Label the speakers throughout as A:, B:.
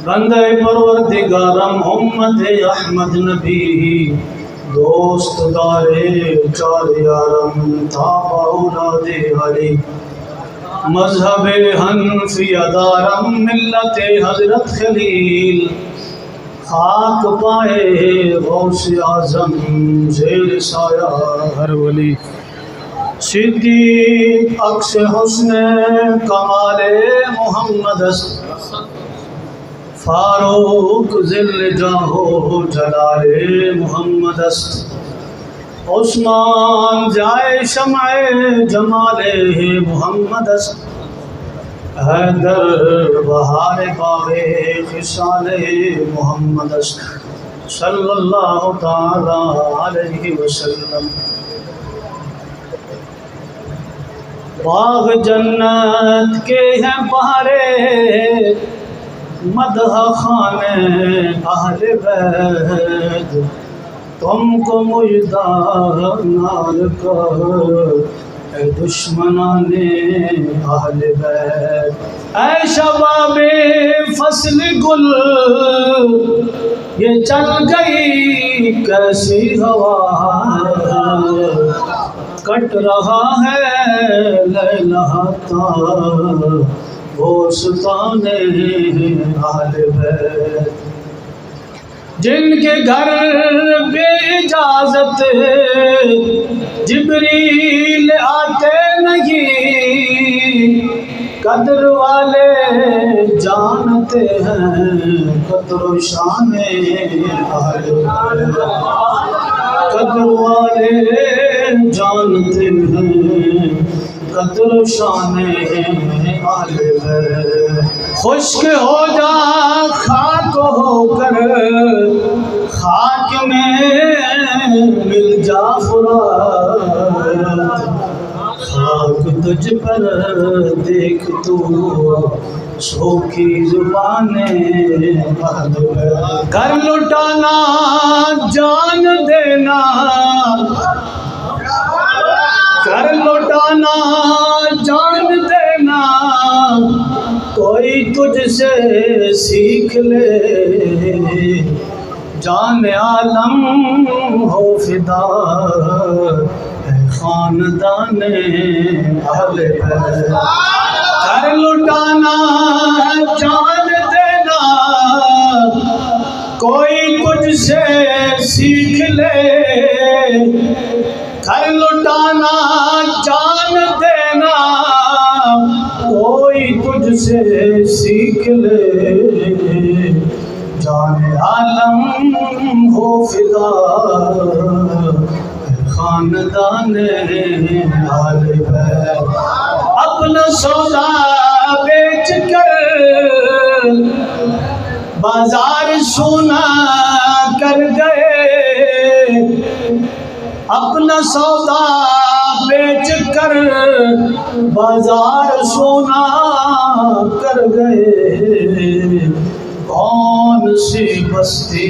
A: बंदे परवरदिगारम मोहम्मद अहमद नबी दोस्त दारे चार यारम ताबा औलादे अली मजहब हनफिया दारम मिल्लत हजरत खलील खाक पाए गौसे आजम ज़ेर साया हर वली सिद्दीक अक्स हुस्न कमाले मोहम्मद फारूक ज़िल जाहो जलाले मोहम्मद उस्मान जाए शमाए जमाले मोहम्मद हैदर बहार बागे खिसाले मोहम्मद सल्लल्लाहु ताला अलैहि वसल्लम। बाग जन्नत के हैं बहारे मदह खाने अहले बैत तुमको मुजदा नार का दुश्मनाने अहले बैत। ऐ शबाबे फसल गुल ये चल गई कैसी हवा कट रहा है लहलहाता वो सुल्ताने अहले बैत। जिनके घर बेइजाजत जिब्रील आते नहीं कदर वाले जानते हैं कदर शाने अहले बैत। कदर वाले जानते हैं कदर शाने अहले बैत। खुश्क हो जा खाक होकर खाक में मिल जा खुराक खाक तुझ पर देख तू सूखी जुबाने अहले बैत। घर लुटाना जान देना कर लौटाना जान देना कोई तुझसे सीख ले जान आलम हो फिदा है खानदाने अहले बैत। कर लौटाना जान देना कोई तुझसे सीख ले घर लुटाना जान देना कोई तुझसे सीख ले जान आलम हो फिदा खानदाने अहले बैत। अपना सौदा बेच कर बाजार सोना कर गए अपना सौदा बेच कर बाजार सोना कर गए। कौन सी बस्ती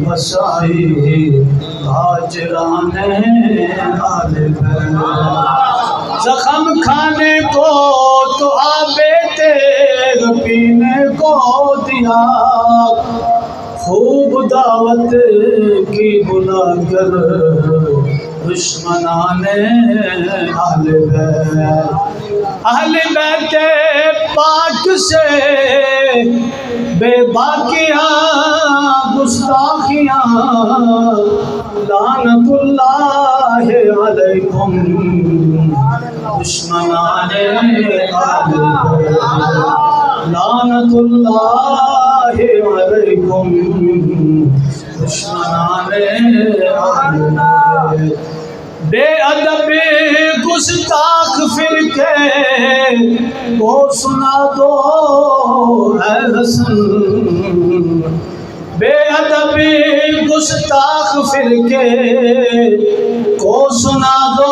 A: बसाई हाजराने अहले बैत। जख्म खाने को तो आबे तेग पीने को दिया खूब दावत की बुलाकर दुश्मनाने अहले बैत। अहले बैत पाक से बेबाकियाँ गुस्ताखियाँ लानतुल्लाह अलैकुम दुश्मनाने अहले बैत। लानतुल्लाह अलैकुम दुश्मनाने अहले बैत। बेअदबे गुस्ताख फिरके को सुना दो ऐ हसन। बेअदबे गुस्ताख फिरके को सुना दो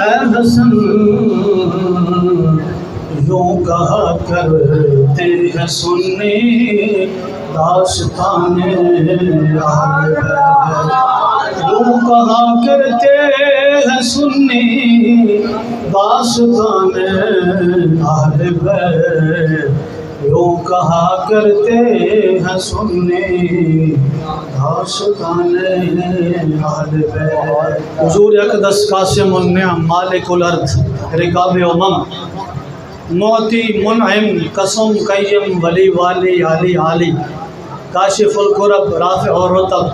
A: ऐ हसन। यूं कहा करते हैं सुन्नी दास्ताने अहले बैत। यूं कहा करते हैं सुन्नी दास्ताने अहले बैत। यूं कहा करते हैं सुन्नी दास्ताने अहले बैत। हुजूर अक़दस कासिमुन निअम मालिकुल अर्ज़ रिकाब उमम मोती मुनइम कसम कय्यम वली वाली आली आली काशिफुल कुरब राफ़ि और रुतब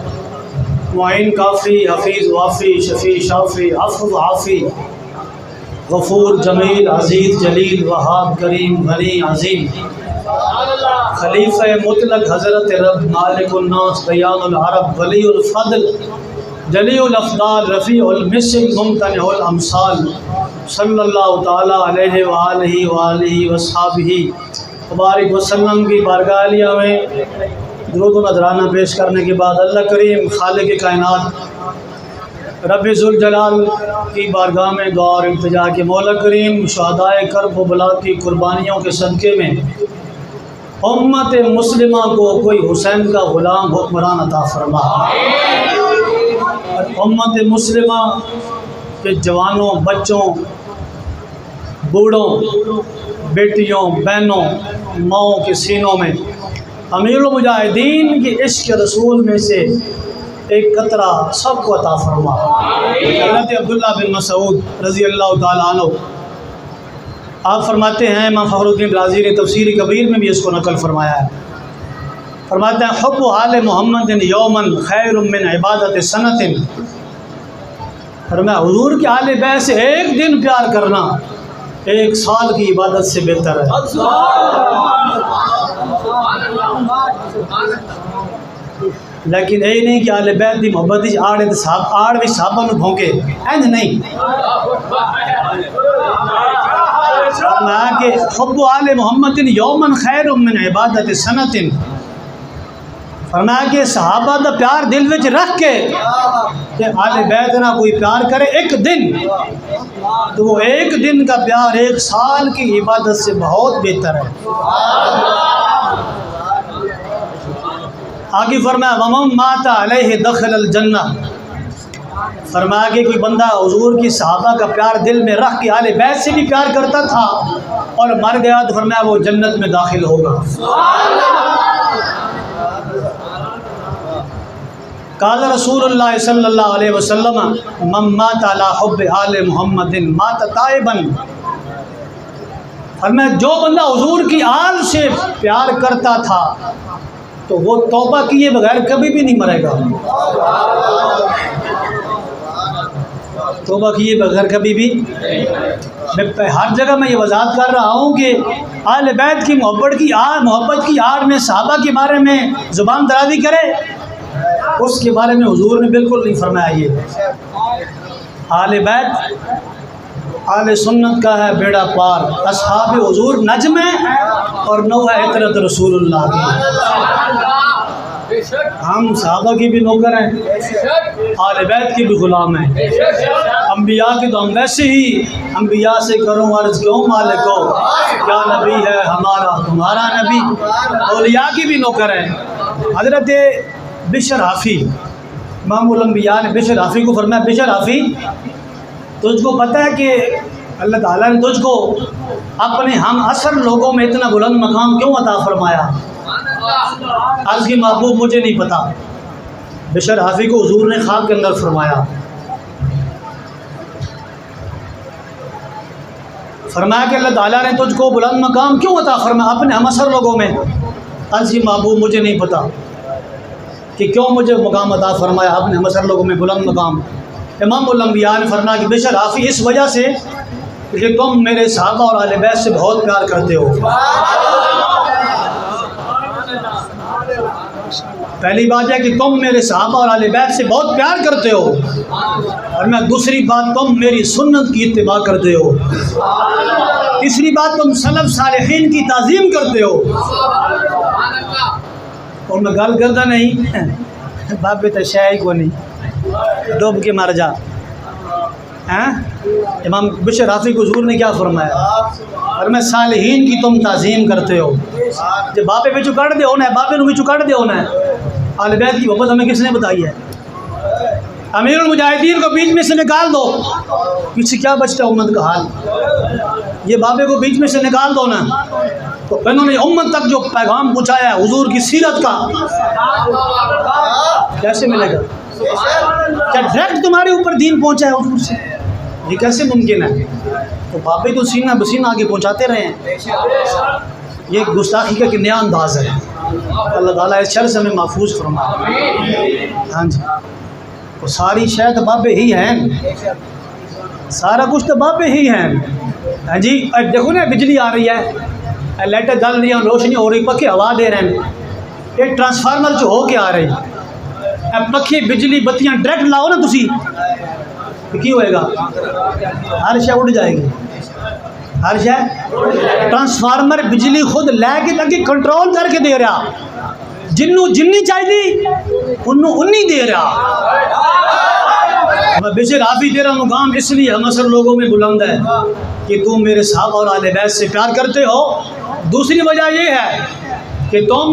A: मुइन काफ़ी हफ़ीज़ वाफ़ी शफ़ी शाफ़ी अफ़्ज़ आफ़ी गफ़ूर जमील अज़ीज़ जलील वहाब करीम गनी अज़ीम खलीफ़ा मुतलक हज़रत रब मालिकुन नास बयानुल अरब वलीउल फ़ज़ल जलीउल अफ़दाल रफ़ीउल मिस्ल मुम्तनिउल अमसाल सल्लल्लाहु ताला अलैहि व आलिहि वसहबिही तबारक वसल्लम की बारगाह आलिया में दुरूद व नज़राना पेश करने के बाद अल्लाह करीम खालिक़ कायनात रब्बे ज़ुल जलाल की बारगाह में दुआ और इल्तिजा के मौला करीम शहादाए कर्ब व बला की कुर्बानियों के सदक़े में उम्मत मुस्लिमा को कोई हुसैन का ग़ुलाम हुक्मरान अता फरमा। उम्मत मुस्लिमा के जवानों, बच्चों, बूढ़ों, बेटियों, बहनों, माओं के सीनों में अमीरुल मुजाहिदीन के इश्क़ रसूल में से एक कतरा सबको अता फरमा। हज़रत अब्दुल्लाह बिन मसऊद रज़ी अल्लाह ताला अन्हु आप फरमाते हैं, इमाम फ़खरुद्दीन राज़ी ने तफ़सीर कबीर में भी इसको नकल फरमाया है। फरमाते हैं हुब्बु आले मुहम्मदिन यौमन खैरुम मिन इबादत सनतिन। फरमाया हुज़ूर के आले बैत से एक दिन प्यार करना एक साल की इबादत से बेहतर है। लेकिन यही नहीं कि आले बैत की मोहब्बत आड़े आड़ भी साबन भोंके इंज नहीं। कि हुब्बु आले मुहम्मदिन यौमन खैरुम मिन इबादत सनतिन। फरमाया कि सहाबा का प्यार दिल में रख के आले बैत ना कोई प्यार करे एक दिन, तो वो एक दिन का प्यार एक साल की इबादत से बहुत बेहतर है। आगे फरमाया वमन माता अलैहि दखलल जन्नह। फरमाया कि कोई बंदा हुजूर की सहाबा का प्यार दिल में रख के आले बैत से भी प्यार करता था और मर गया तो फरमाया वो जन्नत में दाखिल होगा। काल रसूलुल्लाह सल्लल्लाहु अलैहि वसल्लम मम मात अला हुब्बि आले मुहम्मदिन मात ताइबन। फरमाया जो बंदा हुजूर की आल से प्यार करता था तो वो तौबा किए बगैर कभी भी नहीं मरेगा। तौबा किए बगैर कभी भी। मैं हर जगह मैं ये वजाहत कर रहा हूँ कि आले बैत की मोहब्बत की आड़ में सहाबा के बारे में ज़ुबान दराज़ी करे, उसके बारे में हुजूर ने बिल्कुल नहीं फरमाया। ये आले बैत आले सुन्नत का है बेड़ा पार, असहाब हुजूर नज्म है और नौ है इतरत रसूलुल्लाह की। हम सहाबा की भी नौकर हैं, आले बैत की भी ग़ुलाम हैं। अम्बिया की तो हम वैसे ही अम्बिया से करूँ अर्ज़ क्यों मालिको, क्या नबी है हमारा तुम्हारा नबी। औलिया की भी नौकर हैं। हज़रत बिशर हाफ़ी इमामुल अंबिया ने बिशर हाफ़ी को फरमाया, बिशर हाफ़ी तुझको पता है कि अल्लाह ताला ने तुझको अपने हम असर लोगों में इतना बुलंद मकाम क्यों अता फरमाया। अर्ज़ की महबूब मुझे नहीं पता। बिशर हाफ़ी को हुजूर ने ख्वाब के अंदर फरमाया, फरमाया कि अल्लाह ताला ने तुझको बुलंद मकाम क्यों अता फरमाया अपने हम असर लोगों में। अर्ज़ की महबूब मुझे नहीं पता कि क्यों मुझे मकाम अता फरमाया अपने हम असर लोगों में बुलंद मकाम। इमामुल अंबिया ने फरमाया कि बिशर हाफ़ी इस वजह से कि तुम मेरे सहाबा और आले बैत से बहुत प्यार करते हो। पहली बात है कि तुम मेरे सहाबा और आले बैत से बहुत प्यार करते हो, और मैं दूसरी बात तुम मेरी सुन्नत की इत्तिबा करते हो, तीसरी बात तुम सलफ सालिहीन की ताज़ीम करते हो। और मैं गल करता नहीं बाबे तो शाही को नहीं डूब के मर जा हैं। इमाम बिशर हाफ़ी को हुजूर ने क्या फरमाया, और मैं सालिहीन की तुम ताज़ीम करते हो। जब बापे बिचू कट दे होना है, बापे नु बिचू कट दे होना है। आले बैत की मोहब्बत हमें किसने बताई है? अमीरुल मुजाहिदीन को बीच में से निकाल दो, पीछे क्या बचता है उम्मत का हाल। ये बाबे को बीच में से निकाल दो ना, तो इन्होंने उम्मत तक जो पैगाम पहुँचाया है हुजूर की सीरत का, कैसे मिलेगा? क्या डायरेक्ट तुम्हारे ऊपर दीन पहुँचा है हुजूर से? ये कैसे मुमकिन है? तो बाबे तो सीना बसीना आगे पहुँचाते रहे हैं। ये गुस्ताखी का एक नया अंदाज़ है। अल्लाह ताला इस शर से हमें महफूज फरमाए। हाँ जी, वो सारी शय तो बाबे ही हैं, सारा कुछ तो बाबे ही हैं। हाँ जी, देखो ना बिजली आ रही है, लाइटें जल रही हैं, रोशनी हो रही, पखे हवा दे रहे हैं। एक ट्रांसफार्मर जो हो के आ रही, अब पखे बिजली बत्तियाँ डायरेक्ट लाओ ना तुसी, तो की होएगा? हर शय उड़ जाएगी, हर शय। ट्रांसफार्मर बिजली खुद लैके तक कंट्रोल करके दे रहा, जिन्नू जिन्नी चाहिए उन्नू उन्नी दे रहा। बेशक हाफी तेरा मुकाम इसलिए हम असर लोगों में बुलंद है कि तुम मेरे साहब और आले बैत से प्यार करते हो। दूसरी वजह यह है कि तुम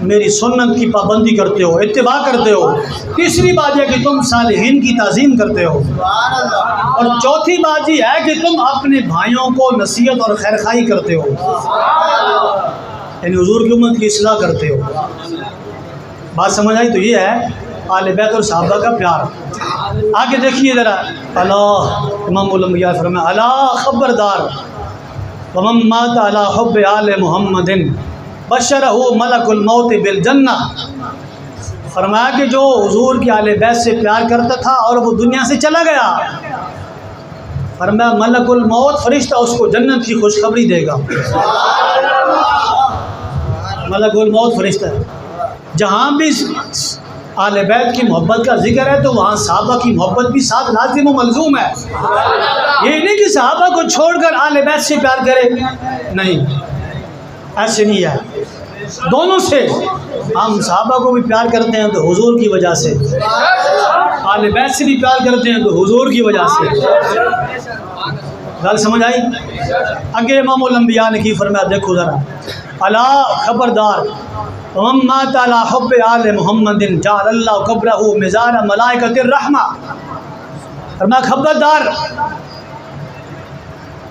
A: मेरी सुन्नत की पाबंदी करते हो, इत्तिबा करते हो। तीसरी बात यह कि तुम सालिहीन की ताज़ीम करते हो। और चौथी बात यह है कि तुम अपने भाइयों को नसीहत और खैरखाई करते हो, यानी हुजूर की उम्मत की इस्लाह करते हो। बात समझ आई? तो ये है आले बैत और सहाबा का प्यार। आगे देखिए ज़रा, अल्लाह इमाम उलम्बिया फरमाया, अला खबरदार वमन मात अला हुब्ब आले मुहम्मदिन बशरहु मलकुल मौत बिल जन्ना। फरमाया कि जो हुजूर के आले बैत से प्यार करता था और वो दुनिया से चला गया, फरमाया मलकुल मौत फरिश्ता उसको जन्नत की खुशखबरी देगा। मलकुल मौत फरिश्ता है। जहाँ भी आले बैत की मोहब्बत का जिक्र है तो वहाँ सहाबा की मोहब्बत भी साथ लाजिम व मलजूम है। ये नहीं कि सहाबा को छोड़कर आले बैत से प्यार करे, नहीं, ऐसे नहीं है। दोनों से हम सहाबा को भी प्यार करते हैं तो हुजूर की वजह से, आले बैत से भी प्यार करते हैं तो हुजूर की वजह से। गल समझ आई? आगे इमाम उलम्बिया ने की फरमाया, देखो ज़रा, अला खबरदार वम्मात अला हुब्ब आले मुहम्मदिन जअलल्लाहु कब्रहु मिज़ार मलाइकतिर रहमा। फरमाया खबरदार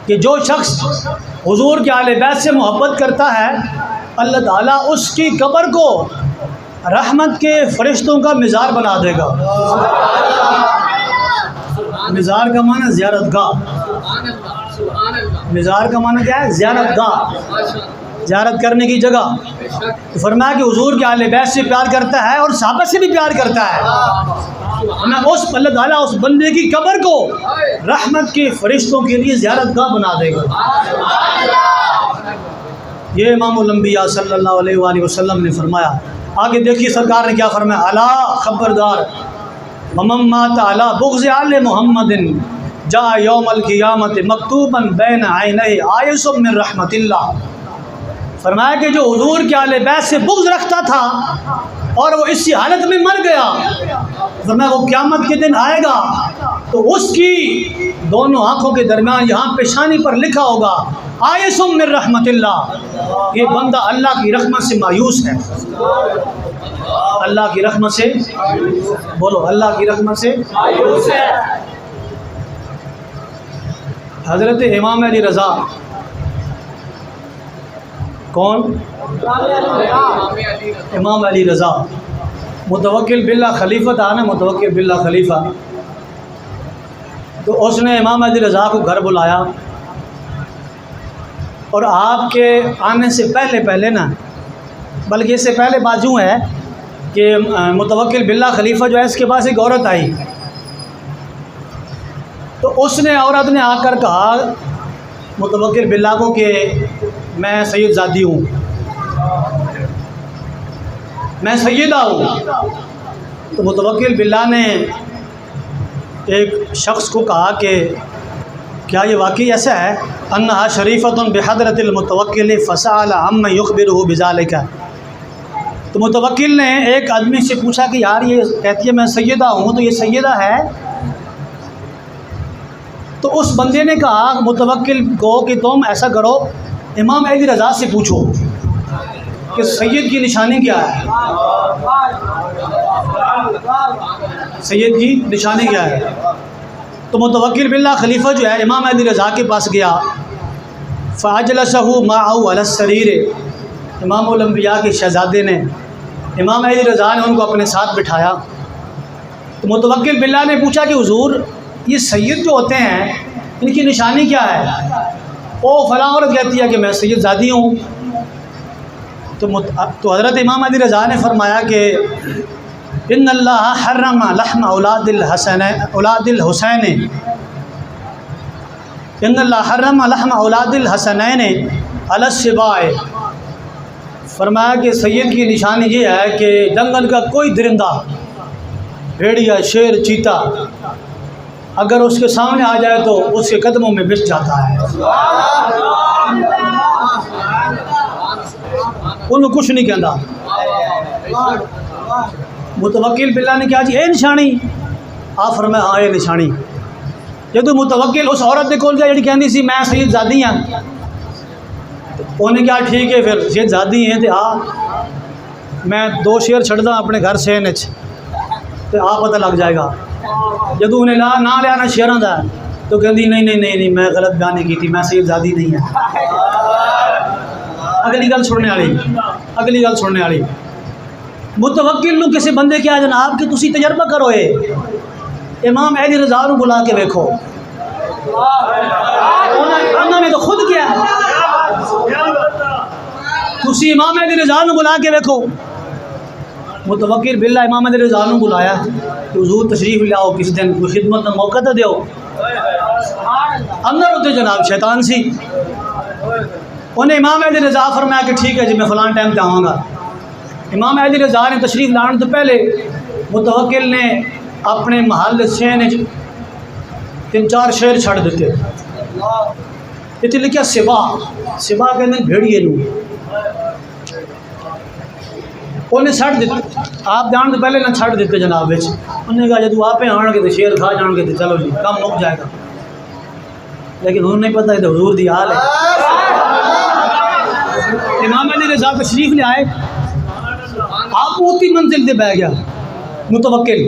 A: कि जो शख्स हुजूर के आले बैत से मोहब्बत करता है, अल्लाह ताला उसकी कब्र को रहमत के फरिश्तों का मिज़ार बना देगा। मिज़ार का माना ज़ियारत गाह। मिज़ार का माना क्या है? ज़ियारत गाह, ज़ियारत करने की जगह। तो फरमाया कि हुजूर के आले बैत से प्यार करता है और सहाबा से भी प्यार करता है, उस अल्लाह ताला उस बंदे की कब्र को रहमत के फरिश्तों के लिए ज़ियारत गाह बना देगा। ये इमाम उलम्बिया सल्लल्लाहु अलैहि वसल्लम ने फरमाया। आगे देखिए सरकार ने क्या फरमाया, अला खबरदार वमन मात अला बुग़्ज़ आले मुहम्मदिन जा यौमल क़ियामत मकतूबन बैन ऐनैहि आयसुम मिन रहमतिल्लाह। फरमाया कि जो हुजूर के आले बैत से बुग़्ज़ रखता था और वो इसी हालत में मर गया, फरमाया वो क़यामत के दिन आएगा तो उसकी दोनों आँखों के दरमियान यहाँ पेशानी पर लिखा होगा आयसुम मिन रहमतिल्लाह, ये बंदा अल्लाह की रहमत से मायूस है। अल्लाह की रहमत से, बोलो अल्लाह की रहमत से मायूस है। हज़रत इमाम अली रज़ा, कौन? इमाम अली रज़ा मुतवक्किल बिल्लाह खलीफा था ना, मुतवक्किल बिल्लाह खलीफा। तो उसने इमाम अली रज़ा को घर बुलाया और आपके आने से पहले पहले ना, बल्कि इससे पहले बाजू है कि मुतवक्किल बिल्लाह खलीफा जो है इसके पास एक औरत आई। तो उसने औरत ने आकर कहा मुतवक्किल बिल्लाह को कि मैं सैयद ज़ादी हूँ, मैं सैयदा हूँ। तो मुतवक्किल बिल्लाह ने एक शख्स को कहा कि क्या ये वाकई ऐसा है? अन्नहा शरीफ़तुन बिहदरतिल मुतवक्किल फ़सअल अम्मा युख़बिरुहु बिज़ालिका। तो मुतवक्किल ने एक आदमी से पूछा कि यार ये कहती है मैं सैयदा हूँ, तो ये सैयदा है? तो उस बंदे ने कहा मुतवक्किल को कि तुम ऐसा करो, इमाम अली रज़ा से पूछो कि सैयद की निशानी क्या है। सैयद की निशानी क्या है। तो मुतवक्किल बिल्लाह खलीफा जो है इमाम महदी रज़ा के पास गया, फ़अजलसहु मअहु अला सरीर, इमामुल अंबिया के शहज़ादे ने इमाम महदी रज़ा ने उनको अपने साथ बिठाया। तो मुतवक्किल बिल्लाह ने पूछा कि हुज़ूर ये सैयद जो होते हैं इनकी निशानी क्या है। ओ फलां औरत कहती है कि मैं सैयदज़ादी हूँ। तो हज़रत इमाम महदी रज़ा ने फरमाया कि इन्नल्लाह हर्रमा लहम औलादिल हुसैन, इन्नल्लाह हर्रमा लहम औलादिल हसनैन अला सिबाए। फरमाया कि सैयद की निशानी ये है कि जंगल का कोई दरिंदा, भेड़िया, शेर, चीता अगर उसके सामने आ जाए तो उसके कदमों में बिछ जाता है, उन्हें कुछ नहीं कहता। मुतवक्किल बिल्लाह ने कहा जी ये निशानी। आप फरमाया हाँ ये निशानी। जो मुतवक्किल उस औरत के कोल गया जी कहती सी मैं सैयदज़ादी हाँ, उन्हें क्या ठीक है फिर सैयदज़ादी हैं तो आ मैं 2 शेर छड़दा अपने घर से तो आ पता लग जाएगा। जो उन्हें ना लिया ना शेरों का तो कहती नहीं नहीं नहीं नहीं मैं गलत बयानी की थी, मैं सैयदज़ादी नहीं है। अगली गल सुनने वाली, अगली गल सुनने वाली। मुतवक्किल नूं किसी बंदे क्या जनाब कि तुसी तजर्बा करो, इमाम महदी रज़ा नूं बुला के वेखो, उन्होंने तो खुद किया। तुसी इमाम महदी रज़ा नूं बुला के वेखो। मुतवक्किल बिल्लाह इमाम महदी रज़ा नूं बुलाया कि हुज़ूर तशरीफ़ लाओ, किसी दिन कोई खिदमत का मौका तो दो। अंदर होते जनाब शैतान सी। उन्हें इमाम महदी रज़ा फरमाया कि ठीक है जी मैं फ़लान टाइम पर आऊँगा। इमाम महदी रज़ा ने तशरीफ़ लाने तो पहले मुतवक्किल ने अपने महल सेन 3-4 शेर छड़ दिते। इतने लिखा सिबा, सिबा कहते भेड़िए नूं उन्हें छड़ दिते। आप जान तो पहले ना छड़ दिते जनाब बिच। उन्हें कहा जो आप आने तो शेर खा जाएंगे तो चलो जी काम मुक जाएगा। लेकिन उन्हें नहीं पता तो हुजूर दी हाल है। इमाम महदी रज़ा तशरीफ़ ले आए, आप उसी मंजिल से बह गया मुतवक्किल।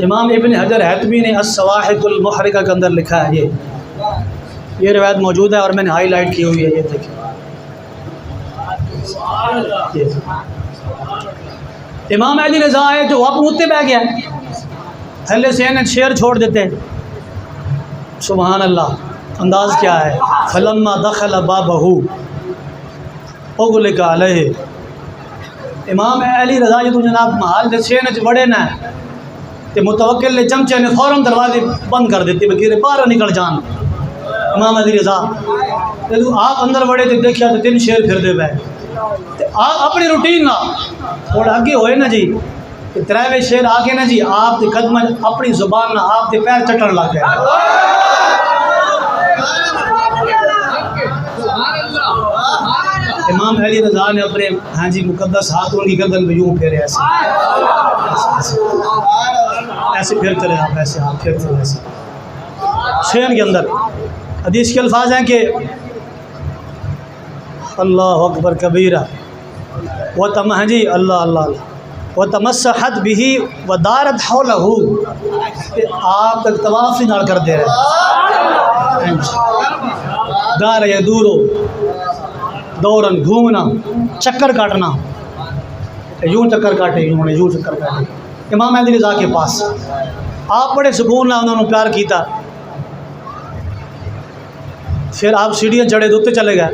A: इमाम इब्न हजर हैतमी ने अस्सवाहिकुल मुहरिका के अंदर लिखा है, ये रिवायत मौजूद है और मैंने हाईलाइट की हुई है। ये देखिए इमाम महदी रज़ा है जो आप उतने बह गया, थल्ले से ने शेर छोड़ देते। सुभान अल्लाह, अंदाज़ क्या है। फलम्मा दखल बाबहू उग़लिक़ अलैहि। इमाम अली रज़ा जो जनाब महल के सेन बड़े ना तो मुतवक्किल ने चमचे ने फ़ौरन दरवाजे बंद कर देते, बगैर बाहर निकल जान। इमाम अली रज़ा जो आप अंदर बड़े तो देखा तो 3 शेर फिर दे पाए। आप अपनी रूटीन ना थोड़ा अगे होए ना जी, 3वें शेर आके ना जी आप कदम अपनी जुबान ना आप पैर चटन लग गए। इमाम अली रज़ा ने अपने हाँ जी मुकद्दस हाथ उनकी गर्दन में यूँ फेरे, ऐसे ऐसे फिरते रहे आप, ऐसे आप फिरते रहे ऐसे। शेन के अंदर हदीस के अल्फाज हैं कि अल्लाह अकबर कबीरा व तम हाँ जी अल्लाह अल्लाह व तमस्सहत बिही व दारत हौलहू, आप तक तवाफ़ ही ना कर दे रहे। दार या दूरो दौरन घूमना, चक्कर काटना, यूँ चक्कर काटे, यूँ चक्कर काटे। इमाम महदी रज़ा के पास आप बड़े सुकून ना उन्होंने प्यार किया। फिर आप सीढ़ियाँ चढ़े दोते चले गए।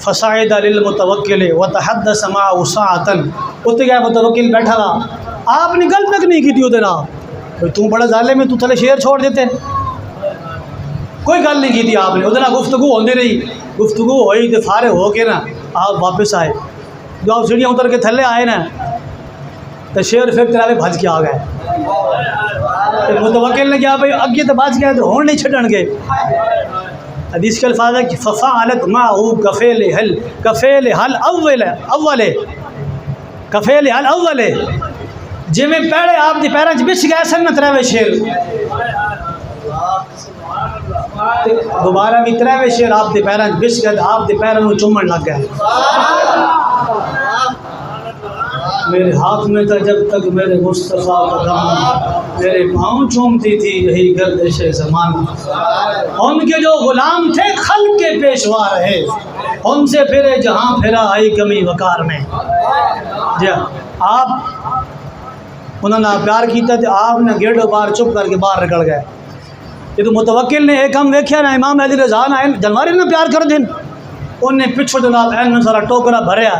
A: फ़साइद लिल मुतवक्किल व तहद्दस मअहु साअतन, उत्ते गया मुतवक्किल बैठा रहा, आपने गल तक नहीं की थी उधर। आप तू बड़ा जालिम है, तू थले शेर छोड़ देते, कोई गल नहीं की थी आपने उधर। गुफ्तगू होती रही, गुफ्तगू हुई तो फारे हो के ना आप वापस आए। जो आप सीढ़ियाँ उतर के थले आए ना तो शेर फिर तेरे भज के आ गए। तो मुतवक्किल ने क्या भाई अगे तो बच गए तो होड़ नहीं छड़न गए। हदीस के अल्फाज है कि फ़फ़अलत मअहू कफ़ेल हल अव्वल, जिमें पैड़े आप दी पैरों बिछ गए सन ना 3वें शेर, दोबारा भी 3वें शेर आप दे पैरों बिछ गए, आप दे पैरों में चुमन लग गए। मेरे हाथ में था जब तक मेरे मुस्तफ़ा का दम, मेरे पाँव चूमती थी यही गर्दिश ज़माना। उनके जो गुलाम थे खल के पेशवा रहे, उनसे फिरे जहाँ फिरा आई कमी वकार में। जी आप उन्होंने प्यार किया तो आपने गेटों बार चुप करके बाहर निकल गए। ये तो मुतवक्किल ने एक हम वेख्या ना इमाम अली रज़ा ना जनवारे ने प्यार कर दिन उन्हें पिछो जनाब एन सारा टोकरा भरया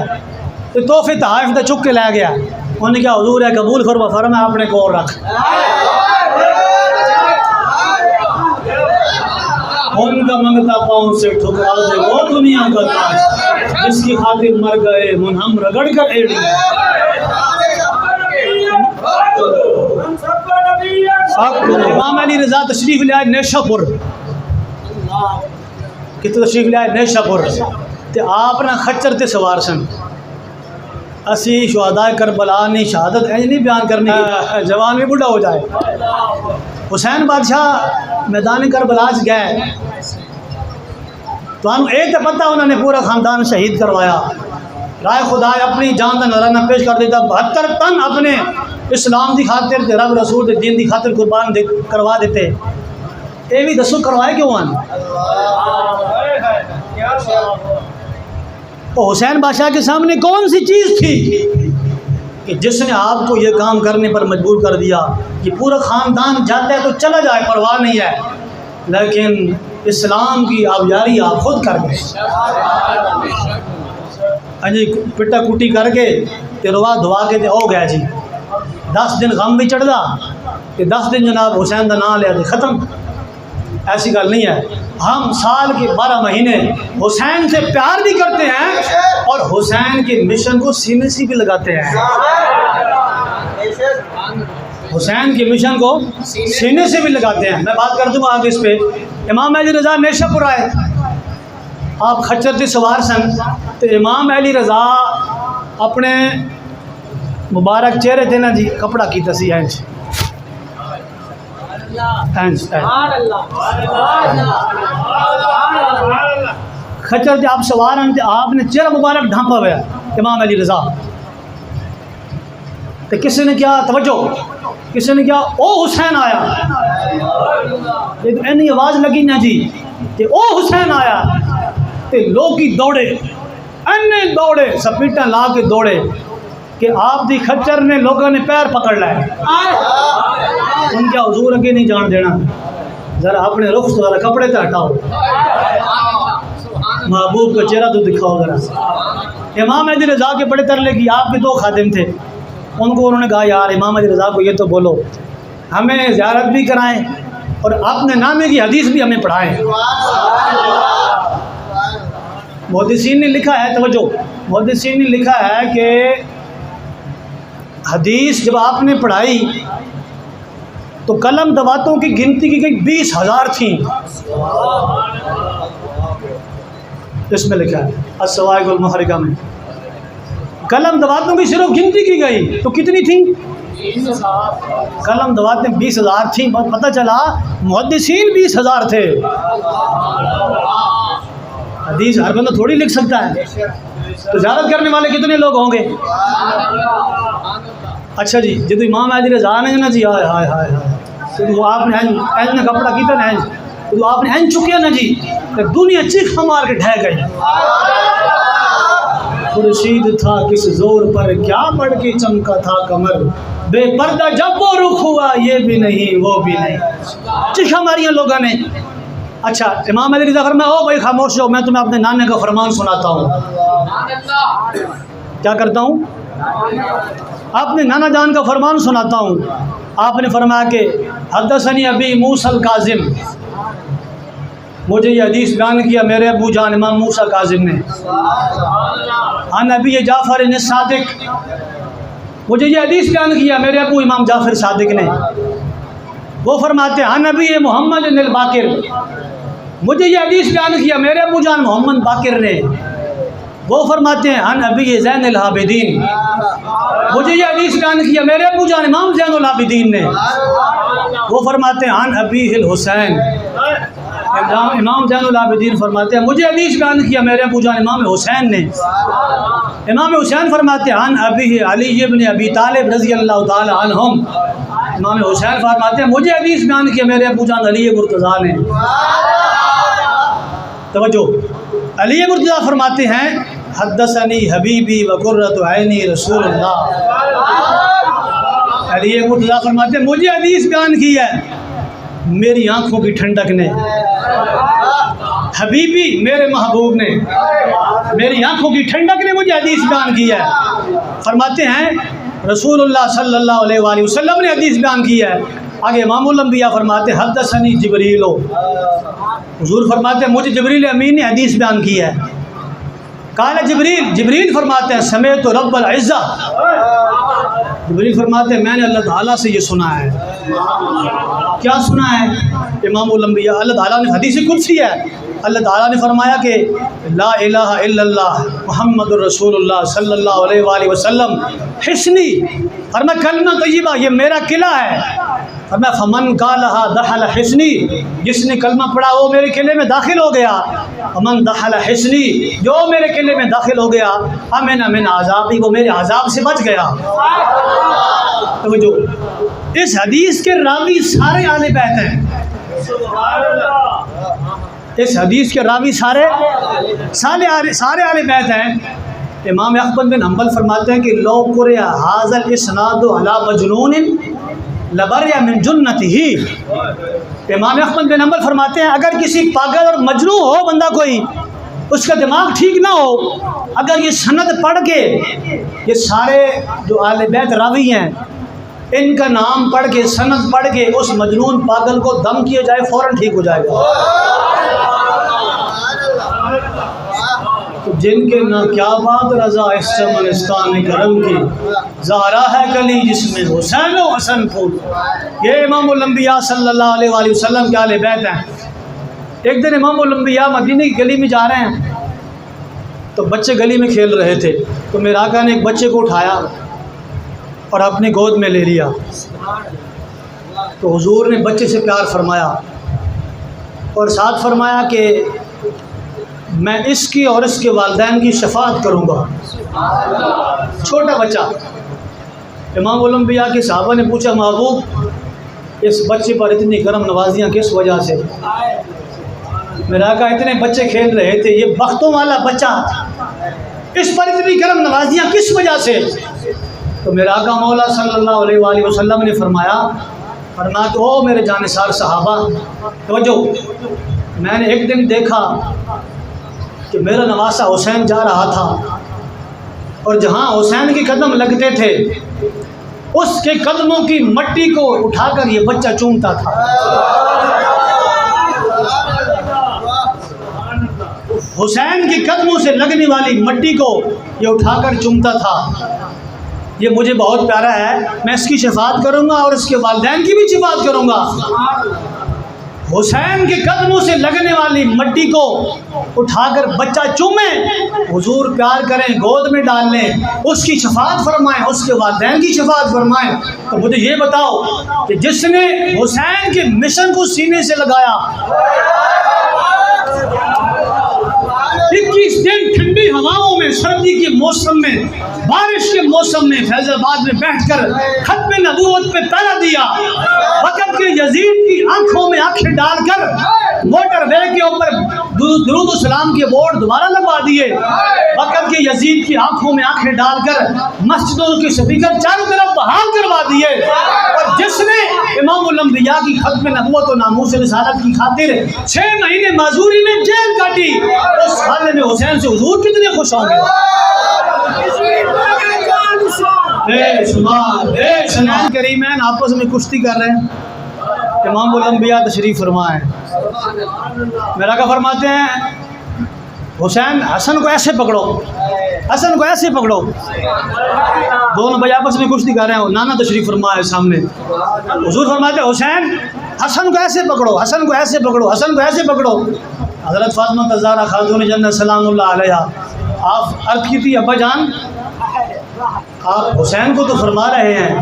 A: तो तोहफे तहाइफ तो चुक के लै गया। उन्हें क्या हुजूर है कबूल फरमा फरमा अपने को रख। उनका मंगता पाँव से ठुकरा दे वो दुनिया का ताज, जिसकी खातिर मर गए मुनहम रगड़ कर एड़ी। इमाम अली रज़ा तशरीफ ले आए नेशापुर, कितने तशरीफ ले आए नेशापुर तो आपने खच्चर ते सवार सन। असी शुहदाए करबला ने शहादत इंज नहीं बयान करनी जवान भी बुढ़ा हो जाए। हुसैन बादशाह मैदान करबला गए तो एक तो पता उन्होंने पूरा खानदान शहीद करवाया। राय खुदा अपनी जान का नजराना पेश कर देता, 72 तन अपने इस्लाम की खातिर रब रसूल के दीन की खातिर कुर्बान करवा देते। ये भी दसो करवाए क्यों आन? तो हुसैन बादशाह के सामने कौन सी चीज़ थी कि जिसने आपको ये काम करने पर मजबूर कर दिया कि पूरा ख़ानदान जाता है तो चला जाए परवाह नहीं है, लेकिन इस्लाम की आबियारी आप खुद कर गए। जी पिट्टा कुटी करके तिरवा धुआ के तो हो गया जी। 10 दिन गम भी चढ़दा कि 10 दिन जनाब हुसैन का नाम लिया तो ख़त्म। ऐसी गल नहीं है। हम साल के 12 महीने हुसैन से प्यार भी करते हैं और हुसैन के मिशन को सीने से भी लगाते हैं। हुसैन के मिशन को सीने से भी लगाते हैं। मैं बात कर दूँगा आगे इस पे। इमाम अली रज़ा नेशापुर आए, आप खच्चर से सवार सन तो इमाम अली रज़ा अपने मुबारक चेहरे थे ना जी कपड़ा की तसी इंच खच्चर जब आप सवार हैं तो आपने चेहरा मुबारक ढांपा हुआ इमाम अली रज़ा। तो किसी ने क्या तवज्जो, किसी ने क्या ओ हुसैन आया, तो इन्नी आवाज़ लगी ना जी कि ओ हुसैन आया तो लोग ही दौड़े, अन्य दौड़े सपीटा ला के दौड़े कि आप दी खच्चर ने लोगों ने पैर पकड़ लाए। उनका हुजूर अगे नहीं जान देना, जरा अपने रुख से जरा कपड़े तो हटाओ, महबूब का चेहरा तो दिखाओ जरा। इमाम अली रज़ा के बड़े तरले की आपके 2 खादिम थे, उनको उन्होंने कहा यार इमाम अली रज़ा को ये तो बोलो हमें ज़ियारत भी कराएं और अपने नामे की हदीस भी हमें पढ़ाएं। मुहद्दिसीन ने लिखा है, तवज्जो, मुहद्दिसीन ने लिखा है कि हदीस जब आपने पढ़ाई तो कलम दवातों की गिनती की गई 20,000 थी। इसमें लिखा है अस्सवाइकुल मुहर्रिका में कलम दवातों की सिर्फ गिनती की गई तो कितनी थी? कलम दवातें 20,000 थी। पता चला मुहद्दिसीन 20,000 थे। हदीस हर बंदा थोड़ी लिख सकता है, तो ज़ियारत करने वाले कितने लोग होंगे? अच्छा जी, जो इमाम अली रज़ा ने ना जी हाय हाय हाय हाय तो आपने ऐन कपड़ा किया ना, तो आपने ऐन चुके ना जी तो दुनिया चीख मार के ढह गई। खुर्शीद था किस जोर पर क्या बढ़ के चमका था कमर, बेपर्दा जब वो रुख हुआ ये भी नहीं वो भी नहीं, चीखा मारिया लोगों ने। अच्छा इमाम अली रज़ा फरमाया ओ भाई खामोश हो, मैं तुम्हें अपने नाने का फरमान सुनाता हूँ। क्या करता हूँ? अपने नाना जान का फरमान सुनाता हूँ। आपने फरमाया कि हदसनी अबी मूसल काजिम, मुझे ये हदीस बयान किया मेरे अबू जान इमाम मूसा काजिम ने। अन अबी जाफ़र ने सादिक, मुझे ये हदीस बयान किया मेरे अबू इमाम जाफ़र सादिक ने। वो फरमाते हैं अन अबी मोहम्मद अल बाकिर, मुझे ये हदीस बयान किया मेरे अबू जान मोहम्मद बाकिर ने। वो फरमाते हैं अन अबी ज़ैन अल आबिदीन, मुझे ये हदीस बयान किया मेरे अबू जान इमाम ज़ैनुल आबिदीन ने। वो फरमाते हैं अन अबी अल हुसैन, इमाम ज़ैनुल आबिदीन फरमाते हैं मुझे हदीस बयान किया मेरे अबू जान इमाम हुसैन ने। इमाम हुसैन फरमाते हैं अन अबी अली इब्न अबी तालिब रज़ी अल्लाह ताला अन्हुम। इमाम हुसैन फरमाते हैं मुझे हदीस बयान किया मेरे अबू जान अली मुर्तज़ा ने। तवज्जो, अली मुर्तज़ा फरमाते हैं हद्दसनी हबीबी व कुर्रतु ऐनी रसूलुल्लाह। अली मुर्तज़ा फरमाते हैं मुझे हदीस बयान की है मेरी आँखों की ठंडक ने, हबीबी मेरे महबूब ने, मेरी आँखों की ठंडक ने मुझे हदीस बयान की है। फरमाते हैं रसूलुल्लाह सल्लल्लाहु अलैहि वसल्लम ने हदीस बयान की है। आगे इमामुल अंबिया फरमाते हैं हद्दसनी जिब्रील, हुजूर फरमाते हैं मुझे जिब्रील अमीन ने हदीस बयान की है। काला जिब्रील फरमाते हैं समेत तो रब्बुल इज़्ज़ा। जिब्रील फरमाते हैं मैंने अल्लाह ताला से ये सुना है। क्या सुना है? इमामुल अंबिया अल्लाह ताला ने हदीस कुदसी है, अल्लाह ताला ने फरमाया कि ला इलाहा इल्लल्लाह मुहम्मदुर रसूलुल्लाह सल्लल्लाहु अलैहि वसल्लम हिस्नी, फरमाया कलमा तय्यबा ये मेरा किला है। फरमाया फमन कालहा दखल हिस्नी, जिसने कलमा पढ़ा वो मेरे किले में दाखिल हो गया। फमन दखल हिस्नी, जो मेरे किले में दाखिल हो गया अमिन अमिन आज़ाबी, वो मेरे आज़ाब से बच गया। तो जो इस हदीस के रावी सारे आले बैत हैं, इस हदीस के रावी सारे आले बैत हैं। इमाम अहमद बिन हम्बल फरमाते हैं कि लो कुरिया हाज़ल इस्नादु अला मजनून लबरिया मिन जुन्नतिही। इमाम अहमद बिन हम्बल फरमाते हैं अगर किसी पागल और मजनू हो बंदा कोई, उसका दिमाग ठीक ना हो, अगर ये सनद पढ़ के ये सारे जो आले बैत रावी हैं इनका नाम पढ़ के सनद पढ़ के उस मजनून पागल को दम किया जाए फ़ौरन ठीक हो जाएगा। तो जिनके ना क्या बात रज़ा इस चमनिस्तान करम की ज़ारा है गली जिसमें हुसैन व हसन फूल। ये इमामुल अंबिया सल्लल्लाहु अलैहि वसल्लम के आले बैत हैं। एक दिन इमामुल अंबिया मदीने की गली में जा रहे हैं तो बच्चे गली में खेल रहे थे, तो मेरे आका ने एक बच्चे को उठाया और अपनी गोद में ले लिया। तो हुजूर ने बच्चे से प्यार फरमाया और साथ फरमाया कि मैं इसकी और इसके वालिदैन की शफाअत करूँगा। छोटा बच्चा। इमामुल अंबिया के सहाबा ने पूछा महबूब इस बच्चे पर इतनी करम नवाजियाँ किस वजह से? मेरा आका इतने बच्चे खेल रहे थे, ये बख्तों वाला बच्चा, इस पर इतनी करम नवाजियाँ किस वजह से? तो मेरा आका मौला सल्लल्लाहु अलैहि वसल्लम ने फरमाया कि ओ मेरे जानिसार सहाबा, तो जो मैंने एक दिन देखा कि मेरा नवासा हुसैन जा रहा था और जहाँ हुसैन के कदम लगते थे उसके कदमों की मट्टी को उठाकर ये बच्चा चूमता था। हुसैन के कदमों से लगने वाली मट्टी को ये उठाकर चूमता था। ये मुझे बहुत प्यारा है, मैं इसकी शफाअत करूँगा और इसके वालिदैन की भी शफाअत करूँगा। हुसैन के कदमों से लगने वाली मट्टी को उठाकर बच्चा चूमे, हुजूर प्यार करें, गोद में डाल लें, उसकी शफाअत फरमाएं, उसके वालिदैन की शफाअत फरमाएं। तो मुझे ये बताओ कि जिसने हुसैन के मिशन को सीने से लगाया, 21 दिन ठंडी हवाओं में, सर्दी के मौसम में, बारिश के मौसम में फैजाबाद में बैठकर खत्म नबूवत पे पहरा दिया, वक़्त के यजीद की आंखों में आंखें डालकर मोटर वे के ऊपर दुरूद व सलाम के बोर्ड दोबारा लगवा दिए, वक़्त के यजीद की आंखों में आंखें डालकर मस्जिदों के स्पीकर चारों तरफ बहाल करवा दिए। और जिसने इमामुल अंबिया की खत्म नबूवत और नामूस रिसालत की खातिर 6 महीने मजूरी में जेल काटी, उस हाल में हुसैन से हुजूर कितने खुश होंगे। करीमैन आपस में कुश्ती कर रहे हैं, इमामुल अंबिया तशरीफ फरमाए। मेरा का फरमाते हैं हुसैन हसन को ऐसे पकड़ो, हसन को ऐसे पकड़ो। दोनों भाई आपस में कुश्ती कर रहे हैं, नाना तशरीफ फरमाए सामने। हुजूर फरमाते हैं हुसैन हसन को ऐसे पकड़ो, हसन को ऐसे पकड़ो, हसन को ऐसे पकड़ो। हज़रत फातिमा ज़हरा खातून जन्नत सलामुल्लाह अलैहा आप अर्ज़ की थी अब्बा जान आप हुसैन को तो फरमा रहे हैं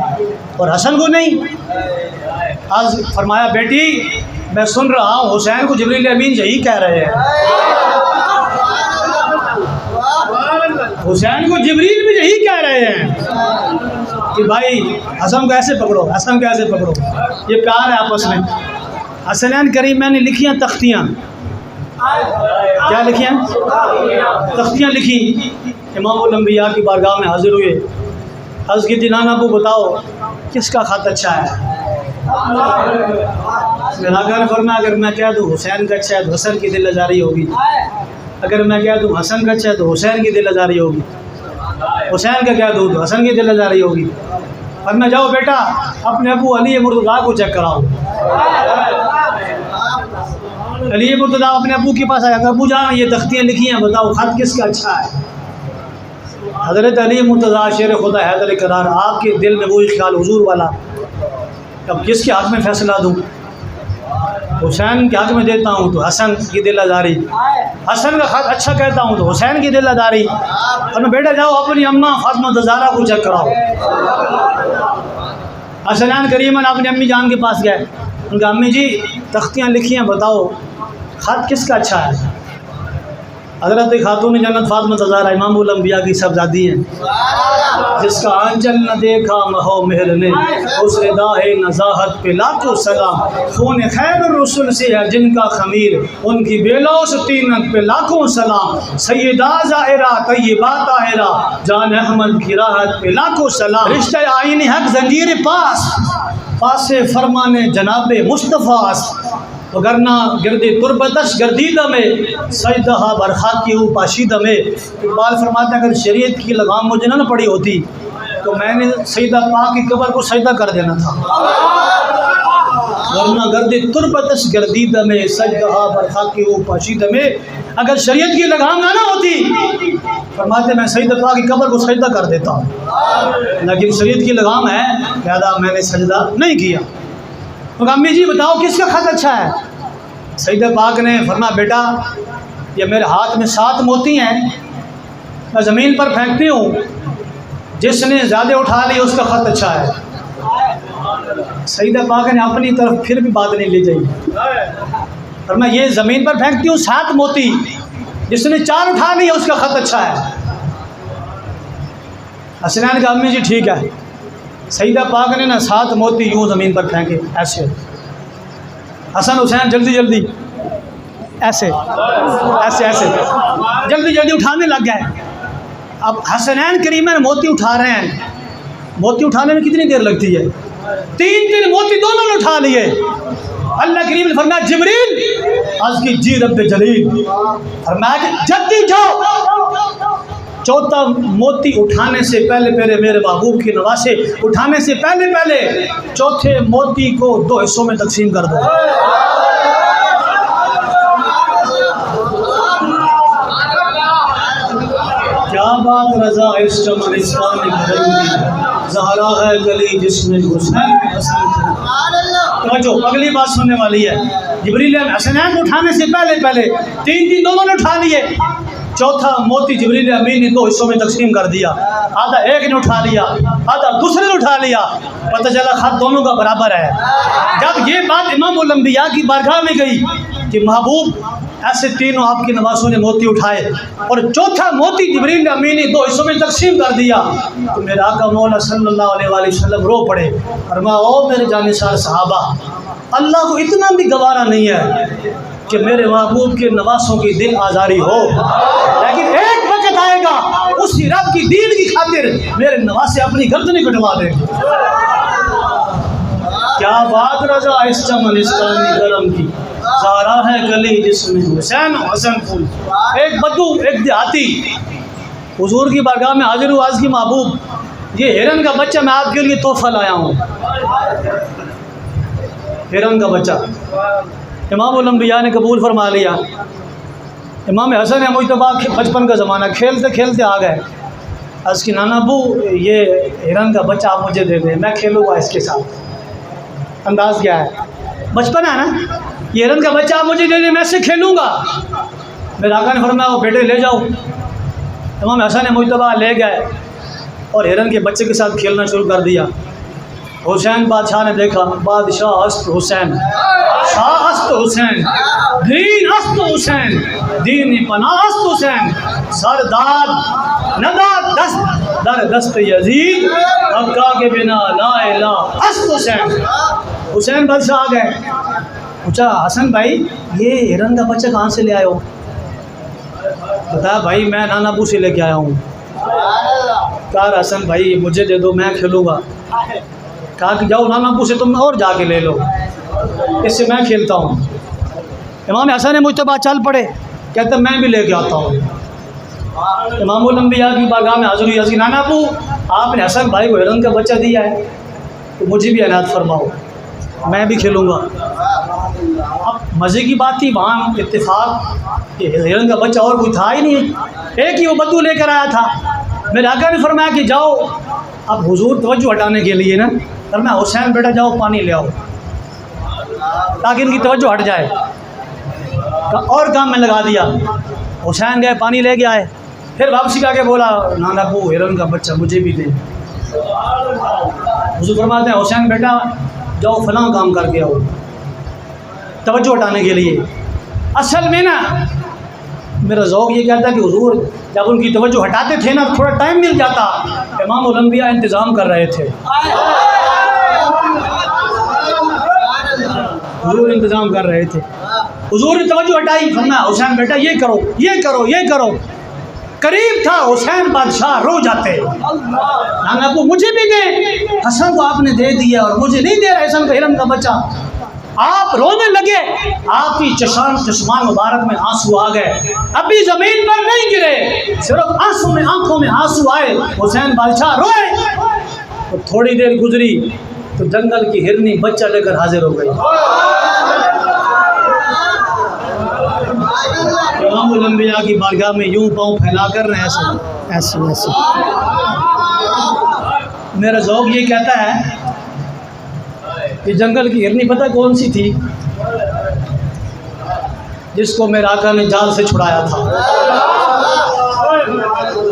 A: और हसन को नहीं। आज फरमाया बेटी मैं सुन रहा हूँ हुसैन को जिब्रील अमीन यही कह रहे हैं। हुसैन को जिब्रील भी यही कह रहे हैं कि भाई हसन को ऐसे पकड़ो, हसन को ऐसे पकड़ो। ये प्यार है आपस में। हसनैन करीमैन ने लिखी हैं तख्तियाँ। क्या लिखी हैं? तख्तियाँ लिखी। इमामुल अंबिया की बारगाह में हाजिर हुए। अर्ज़ की नाना अबू बताओ किसका ख़त अच्छा है? मेरा घर फरमाया अगर मैं कह दूँ हुसैन का अच्छा है तो हसन की दिल आज़ारी होगी, अगर मैं कह दूँ हसन का अच्छा है तो हुसैन की दिल आज़ारी होगी, हुसैन का कह दूँ तो हसन की दिल आज़ारी होगी। और मैं जाओ बेटा अपने अबू अली मुर्तज़ा को चेक कराओ। अली मुर्तज़ा अपने अबू के पास आया, अबू जान ये तख्तियाँ लिखी हैं, बताओ ख़त किसका अच्छा है? हज़रत अली मुर्तज़ा शेर खुदा हैदर करार, आपके दिल में वही ख्याल हुजूर वाला, अब किसके हक़ में फ़ैसला दूँ? हुसैन के हक़ में देता हूँ तो हसन की दिल आज़ारी, हसन का ख़त अच्छा कहता हूँ तो हुसैन की दिल आज़ारी। और मैं बेटा जाओ अपनी अम्मा फ़ातिमा ज़हरा को चेक कराओ। हसनैन करीमन अपनी अम्मी जान के पास गए, उनका अम्मी जी तख्तियाँ लिखी हैं, बताओ ख़त किसका अच्छा है? हज़रत खातून जन्नत फ़ातिमा ज़हरा इमामुल अंबिया की सबजादी हैं, जिसका आंचल न देखा महो मेहर ने, उस रिदाए नज़ाहत पे लाखों सलाम। खून खैर रसूल से है जिनका खमीर, उनकी बेलौस तीनत पे लाखों सलाम। सैयदा ज़ाहिरा तय्यबा ताहिरा, जान अहमद की राहत पे लाखों सलाम। रिश्ते आईनी हक जंजीर पास, पासे फरमाने जनाबे मुस्तफ़ास, वगरना गिरदे तुरबतश गर्दीदा में सजदहा बरखा की पाशीदा में। इकबाल फरमाता अगर शरीयत की लगाम मुझे ना पड़ी होती तो मैंने सईदा पाक की कब्र को सजदा कर देना था। वरना गर्दे तुरबतश गर्दीदा में सजदहा बरखा की पाशीदा में, अगर शरीयत की लगाम ना होती फरमाते मैं सईदा पाक की कब्र को सजदा कर देता, लेकिन शरीयत की लगाम है लिहाजा मैंने सजदा नहीं किया। तो अम्मी जी बताओ किसका ख़त अच्छा है? सईदा पाक ने फरमाया बेटा ये मेरे हाथ में 7 मोती हैं, मैं ज़मीन पर फेंकती हूँ, जिसने ज़्यादा उठा ली उसका ख़त अच्छा है। सईदा पाक ने अपनी तरफ फिर भी बात नहीं ले जाई, और मैं ये ज़मीन पर फेंकती हूँ 7 मोती, जिसने 4 उठा ली उसका ख़त अच्छा है। हसनैन का अम्मी जी ठीक है। सईदा पाक ने ना 7 मोती यूँ ज़मीन पर फेंके ऐसे, हसन हुसैन जल्दी जल्दी ऐसे ऐसे ऐसे जल्दी जल्दी उठाने लग गए। अब हसनैन करीमैन मोती उठा रहे हैं, मोती उठाने में कितनी देर लगती है? 3 मोती दोनों ने उठा लिए। अल्लाह करीम ने फरमाया जिब्रील आज की जी रब्बे जलील, फरमाया जल्दी जाओ। 4था मोती उठाने से पहले पहले मेरे महबूब की नवासे उठाने से पहले पहले 4थे मोती को 2 हिस्सों में तकसीम कर दो। क्या बात रज़ा इस चमन इस्लाम ज़हरा है गली जिसमें हुसैन तो अगली बात सुनने वाली है। जिब्रील हसनैन उठाने से पहले पहले 3 दोनों ने उठा लिए। 4था मोती जिब्रील अमीन ने 2 हिस्सों में तकसीम कर दिया, आधा एक ने उठा लिया, आधा दूसरे ने उठा लिया, पता चला ख़त दोनों का बराबर है। जब ये बात इमामुल अंबिया की बारगाह में गई कि महबूब ऐसे तीनों आपके नवासों ने मोती उठाए और 4था मोती जिब्रील अमीन ने 2 हिस्सों में तकसीम कर दिया, तो मेरे आका मौला सल्लल्लाहु अलैहि वसल्लम रो पड़े। फरमाया ओ मेरे जानिसार सहाबा, अल्लाह को इतना भी गवारा नहीं है कि मेरे महबूब के नवासों की दिल आज़ारी हो, लेकिन एक वक्त आएगा उसी रब की दीन की खातिर मेरे नवासे अपनी गर्दनें कटवा देंगे। क्या बात रज़ा इस चमन इस्लामी गरम की, ज़हरा है गली जिसमें हुसैन हसन फूल। एक बद्दू एक देहाती हुजूर की बारगाह में हाजिर हुआ, आज की महबूब ये हिरन का बच्चा मैं आपके लिए तोहफा लाया हूँ। हिरन का बच्चा इमामुल अंबिया ने कबूल फरमा लिया। इमाम हसन है मुजतबा बचपन का ज़माना, खेलते खेलते आ गए। आज की नाना अबू ये हिरन का बच्चा आप मुझे दे दें, मैं खेलूँगा इसके साथ। अंदाज़ क्या है, बचपन है ना, ये हिरन का बच्चा आप मुझे दे दें, मैं इससे खेलूँगा। मेरे आका ने फरमाया बेटे ले जाओ। इमाम हसन है मुजतबा ले गए और हिरन के बच्चे के साथ खेलना शुरू कर दिया। हुसैन बादशाह ने देखा, बादशाह अस्त हुसैन, शाह अस्त अस्त हुसैन, दीन अस्त हुसैन, दीन पनाह अस्त हुसैन, सरदार नदा दस्त दर दस्त यजीद, हक्का के बिना ला इलाहा अस्त हुसैन। हुसैन बादशाह आ गए, पूछा हसन भाई ये हिरन का बच्चा कहाँ से ले आए हो? बताया भाई मैं नाना अबू से लेके आया हूँ। कहा हसन भाई मुझे दे दो, मैं खेलूँगा। कहा कि जाओ नाना अबू से तुम और जाके ले लो, इससे मैं खेलता हूँ। इमाम हसन मुझ तो बात चल पड़े, कहते मैं भी लेके आता हूँ। इमामुल अंबिया की बारगाह में हाज़िर हुई, हज़रत नाना अबू आपने हसन भाई को हिरन का बच्चा दिया है तो मुझे भी इनायत फरमाओ, मैं भी खेलूँगा। अब मज़े की बात थी वहाँ इत्तेफाक कि हिरन का बच्चा और कोई था ही नहीं, एक ही वो बद्दू लेकर आया था। मेरे आका ने फरमाया कि जाओ, अब हुजूर तवज्जो हटाने के लिए ना फरमाया हुसैन बेटा जाओ पानी ले आओ ताकि इनकी तवज्जो हट जाए, और काम में लगा दिया। हुसैन गए पानी ले के आए, फिर वापसी का के बोला नाना अबू हिरन का बच्चा मुझे भी दे। हुजूर फरमाते हैं हुसैन बेटा जाओ फलां काम करके आओ, तवज्जो हटाने के लिए। असल में ना मेरा ज़ौक़ ये कहता है कि हुजूर जब उनकी तवज्जो हटाते थे ना थोड़ा टाइम मिल जाता, इमाम उलंबिया इंतज़ाम कर रहे थे, हुजूर इंतज़ाम कर रहे थे। हुजूर ने तवज्जो हटाई, फरमाया हुसैन बेटा ये करो ये करो ये करो। करीब था हुसैन बादशाह रो जाते, नाना अबू मुझे भी दे, हसन को आपने दे दिया और मुझे नहीं दे रहा हसन का हिरन का बच्चा। आप रोने लगे, आपकी चश्मान मुबारक में आंसू आ गए, अभी ज़मीन पर नहीं गिरे, सिर्फ आंसू में आंखों में आंसू आए। हुसैन बादशाह रोए, तो थोड़ी देर गुजरी तो जंगल की हिरनी बच्चा लेकर हाजिर हो गई। इमामुल अंबिया की बारगाह में यूं पाँव फैला कर ऐसे ऐसे ऐसे। मेरा ज़ौक़ ये कहता है कि जंगल की हिरनी पता कौन सी थी? जिसको मेरे आका ने जाल से छुड़ाया था।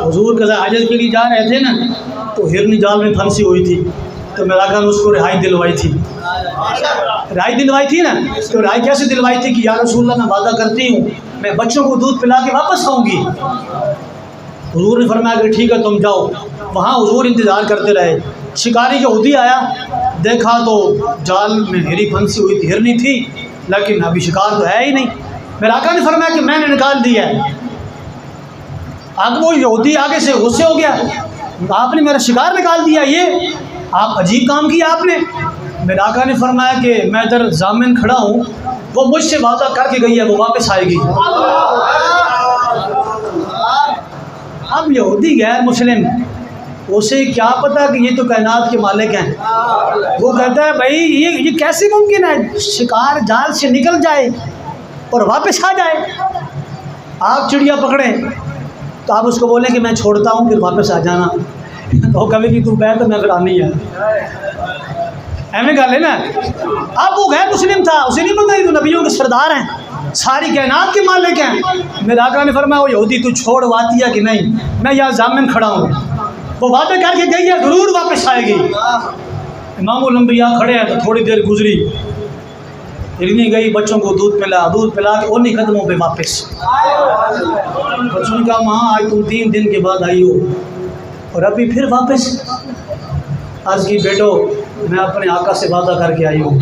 A: हुजूर कज़ा हाजत के लिए जा रहे थे ना, तो हिरनी जाल में फंसी हुई थी, तो मेरे आका ने उसको रिहाई दिलवाई थी। रिहाई दिलवाई थी ना, तो रिहाई कैसे दिलवाई थी कि या रसूलल्लाह मैं वादा करती हूँ मैं बच्चों को दूध पिला के वापस आऊँगी। हुजूर ने फरमाया कि ठीक है तुम जाओ। वहाँ हुजूर इंतज़ार करते रहे, शिकारी का उदी आया, देखा तो जाल में हिरनी फंसी हुई थी, हिरनी थी लेकिन अभी शिकार तो है ही नहीं। मेरे आका ने फरमाया कि मैंने निकाल दिया है। आगे वो यहूदी आगे से गुस्से हो गया, आपने मेरा शिकार निकाल दिया, ये आप अजीब काम किया आपने। मेरे आका ने फरमाया कि मैं इधर जामिन खड़ा हूँ, वो मुझसे वादा करके गई है वो वापस आएगी। अब यहूदी गैर मुस्लिम, उसे क्या पता कि ये तो कायनात के मालिक हैं। वो कहता है भाई ये कैसे मुमकिन है, शिकार जाल से निकल जाए और वापस आ जाए। आप चिड़िया पकड़ें तो आप उसको बोलें कि मैं छोड़ता हूँ फिर वापस आ जाना, तो कभी कि तू बैठ तो मैं फिर आनी है, एवं गल है ना। अब वो गैर मुस्लिम था, उसे नहीं पता तो नबियों के सरदार हैं, सारी कायनात के मालिक हैं। मेरे आका ने फरमाया वो यहूदी तू छोड़ वातिया कि नहीं, मैं यहाँ जामिन खड़ा हूँ, वो वादा करके गई है ज़रूर वापस आएगी। इमामुल अंबिया खड़े हैं, तो थोड़ी देर गुजरी, हिरनी गई, बच्चों को दूध पिला के उन्हीं कदमों पे वापस। बच्चों ने कहा माँ आज तुम 3 दिन के बाद आई हो और अभी फिर वापस। आज की बेटो मैं अपने आका से वादा करके आई हूँ,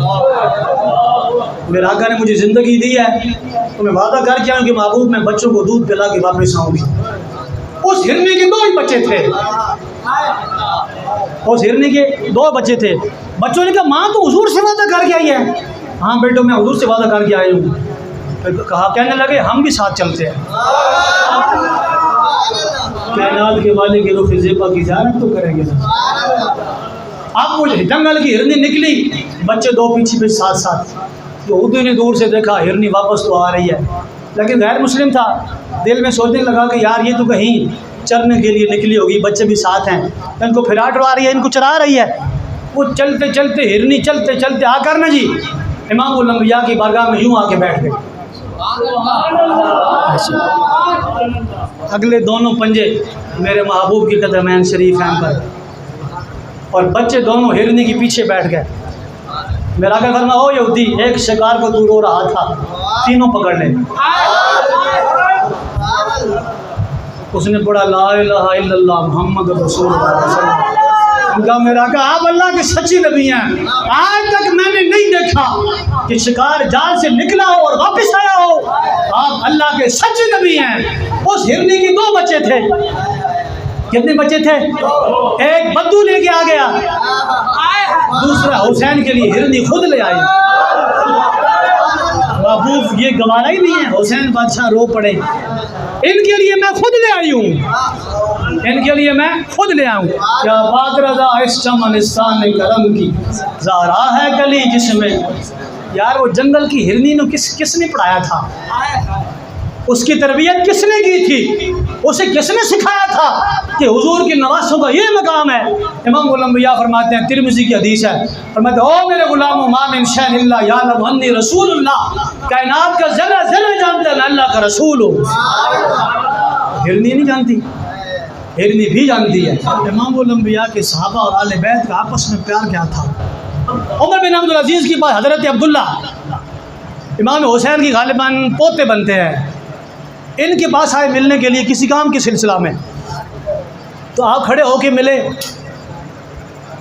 A: मेरे आका ने मुझे ज़िंदगी दी है तो मैं वादा करके आऊँ कि महबूब मैं बच्चों को दूध पिला के वापस आऊँगी। उस हिरनी के 2 ही बच्चे थे, उस हिरनी के 2 बच्चे थे। बच्चों ने कहा माँ तो हुजूर से वादा करके आई है। हाँ बेटो मैं हुजूर से वादा करके आई हूँ। फिर कहा, कहने लगे हम भी साथ चलते हैं, कायनात के वाले के रुख ज़ेबा की ज़ियारत तो करेंगे। अब वो जंगल की हिरनी निकली, बच्चे 2 पीछे साथ साथ। यहूदी ने दूर से देखा हिरनी वापस तो आ रही है, लेकिन गैर मुस्लिम था, दिल में सोचने लगा कि यार ये तो कहीं चरने के लिए निकली होगी, बच्चे भी साथ हैं, इनको फिराट उड़ा रही है, इनको चरा रही है। वो चलते चलते हिरनी चलते चलते आकर ना जी इमामुल अंबिया की बारगाह में यूँ आके बैठ गए। अगले दोनों पंजे मेरे महबूब की कदमैन शरीफ हैं पर, और बच्चे दोनों हिरनी के पीछे बैठ गए। मेरा क्या फरमा हो यहूदी, एक शिकार को दूर हो रहा था, तीनों पकड़ ले। उसने पढ़ा ला इलाहा इल्लल्लाह मुहम्मद रसूलुल्लाह। उनका मेरा कहा आप अल्लाह के सच्चे नबी हैं। आज तक मैंने नहीं देखा कि शिकार जाल से निकला हो और वापस आया हो। आप अल्लाह के सच्चे नबी हैं। उस हिरनी के 2 बच्चे थे। कितने बच्चे थे? एक बद्दू लेके आ गया, दूसरा हुसैन के लिए हिरनी खुद ले आई। महबूब ये गवारा ही नहीं है। हुसैन बादशाह रो पड़े, इनके लिए मैं खुद ले आई हूँ, इनके लिए मैं खुद ले आऊँ। क्या बात रजा इस चमनिस्तान करम की ज़ारा है गली जिसमें। यार वो जंगल की हिरनी ने किसने पढ़ाया था? उसकी तरबियत किसने की थी? उसे किसने सिखाया था कि हुजूर के नवासों का ये मकाम है? इमाम उल-अंबिया फरमाते हैं, तिरमिज़ी की हदीस है, फरमाते ओ मेरे गुलामों मा मिन शैइन इल्ला यअलम अन्नी रसूलुल्लाह। कायनात का ज़र्रा ज़र्रा जानता है मैं अल्लाह का रसूल हूँ। हिरनी नहीं जानती, हिरनी भी जानती है। इमाम उल-अंबिया के सहाबा और आले बैत का आपस में प्यार क्या था। उमर बिन अब्दुल अजीज़ के पास हज़रत अब्दुल्ला इमाम हुसैन की गालिबन पोते बनते हैं, इनके पास आए मिलने के लिए किसी काम के सिलसिला में। तो आप खड़े होके मिले,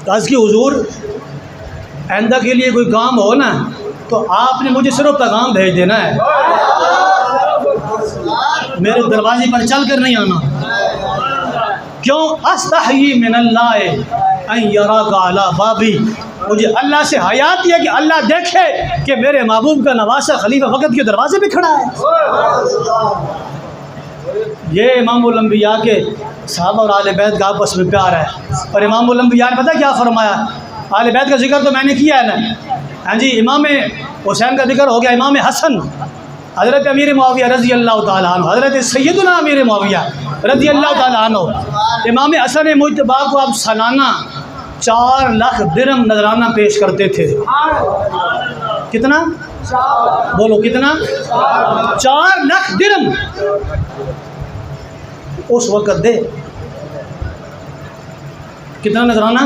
A: तो आज की हुजूर आइंदा के लिए कोई काम हो ना तो आपने मुझे सिर्फ पैगाम भेज देना है, मेरे दरवाजे पर चल कर नहीं आना। क्यों? अस्तही मिनल्लाह अन यराका अला बाबी। मुझे अल्लाह से हयात है कि अल्लाह देखे कि मेरे महबूब का नवासा खलीफा वक़्त के दरवाजे पे खड़ा है। ये इमाम उल-अंबिया के साहब और आले बैत का आपस में प्यार है। और इमाम उल-अंबिया ने पता क्या फरमाया? आले बैत का जिक्र तो मैंने किया है ना, हाँ जी। इमाम हुसैन का जिक्र हो गया, इमाम हसन, हज़रत अमीर मुआविया रज़ी अल्लाह ताला अन्हु, हज़रत सैयदुना अमीर मुआविया रज़ी अल्लाह ताला अन्हु। इमाम हसन मुज्तबा को आप सालाना 4 लाख दिरहम नजराना पेश करते थे। कितना? बोलो कितना? 4 लाख दिरहम उस वक़्त दे। कितना नजराना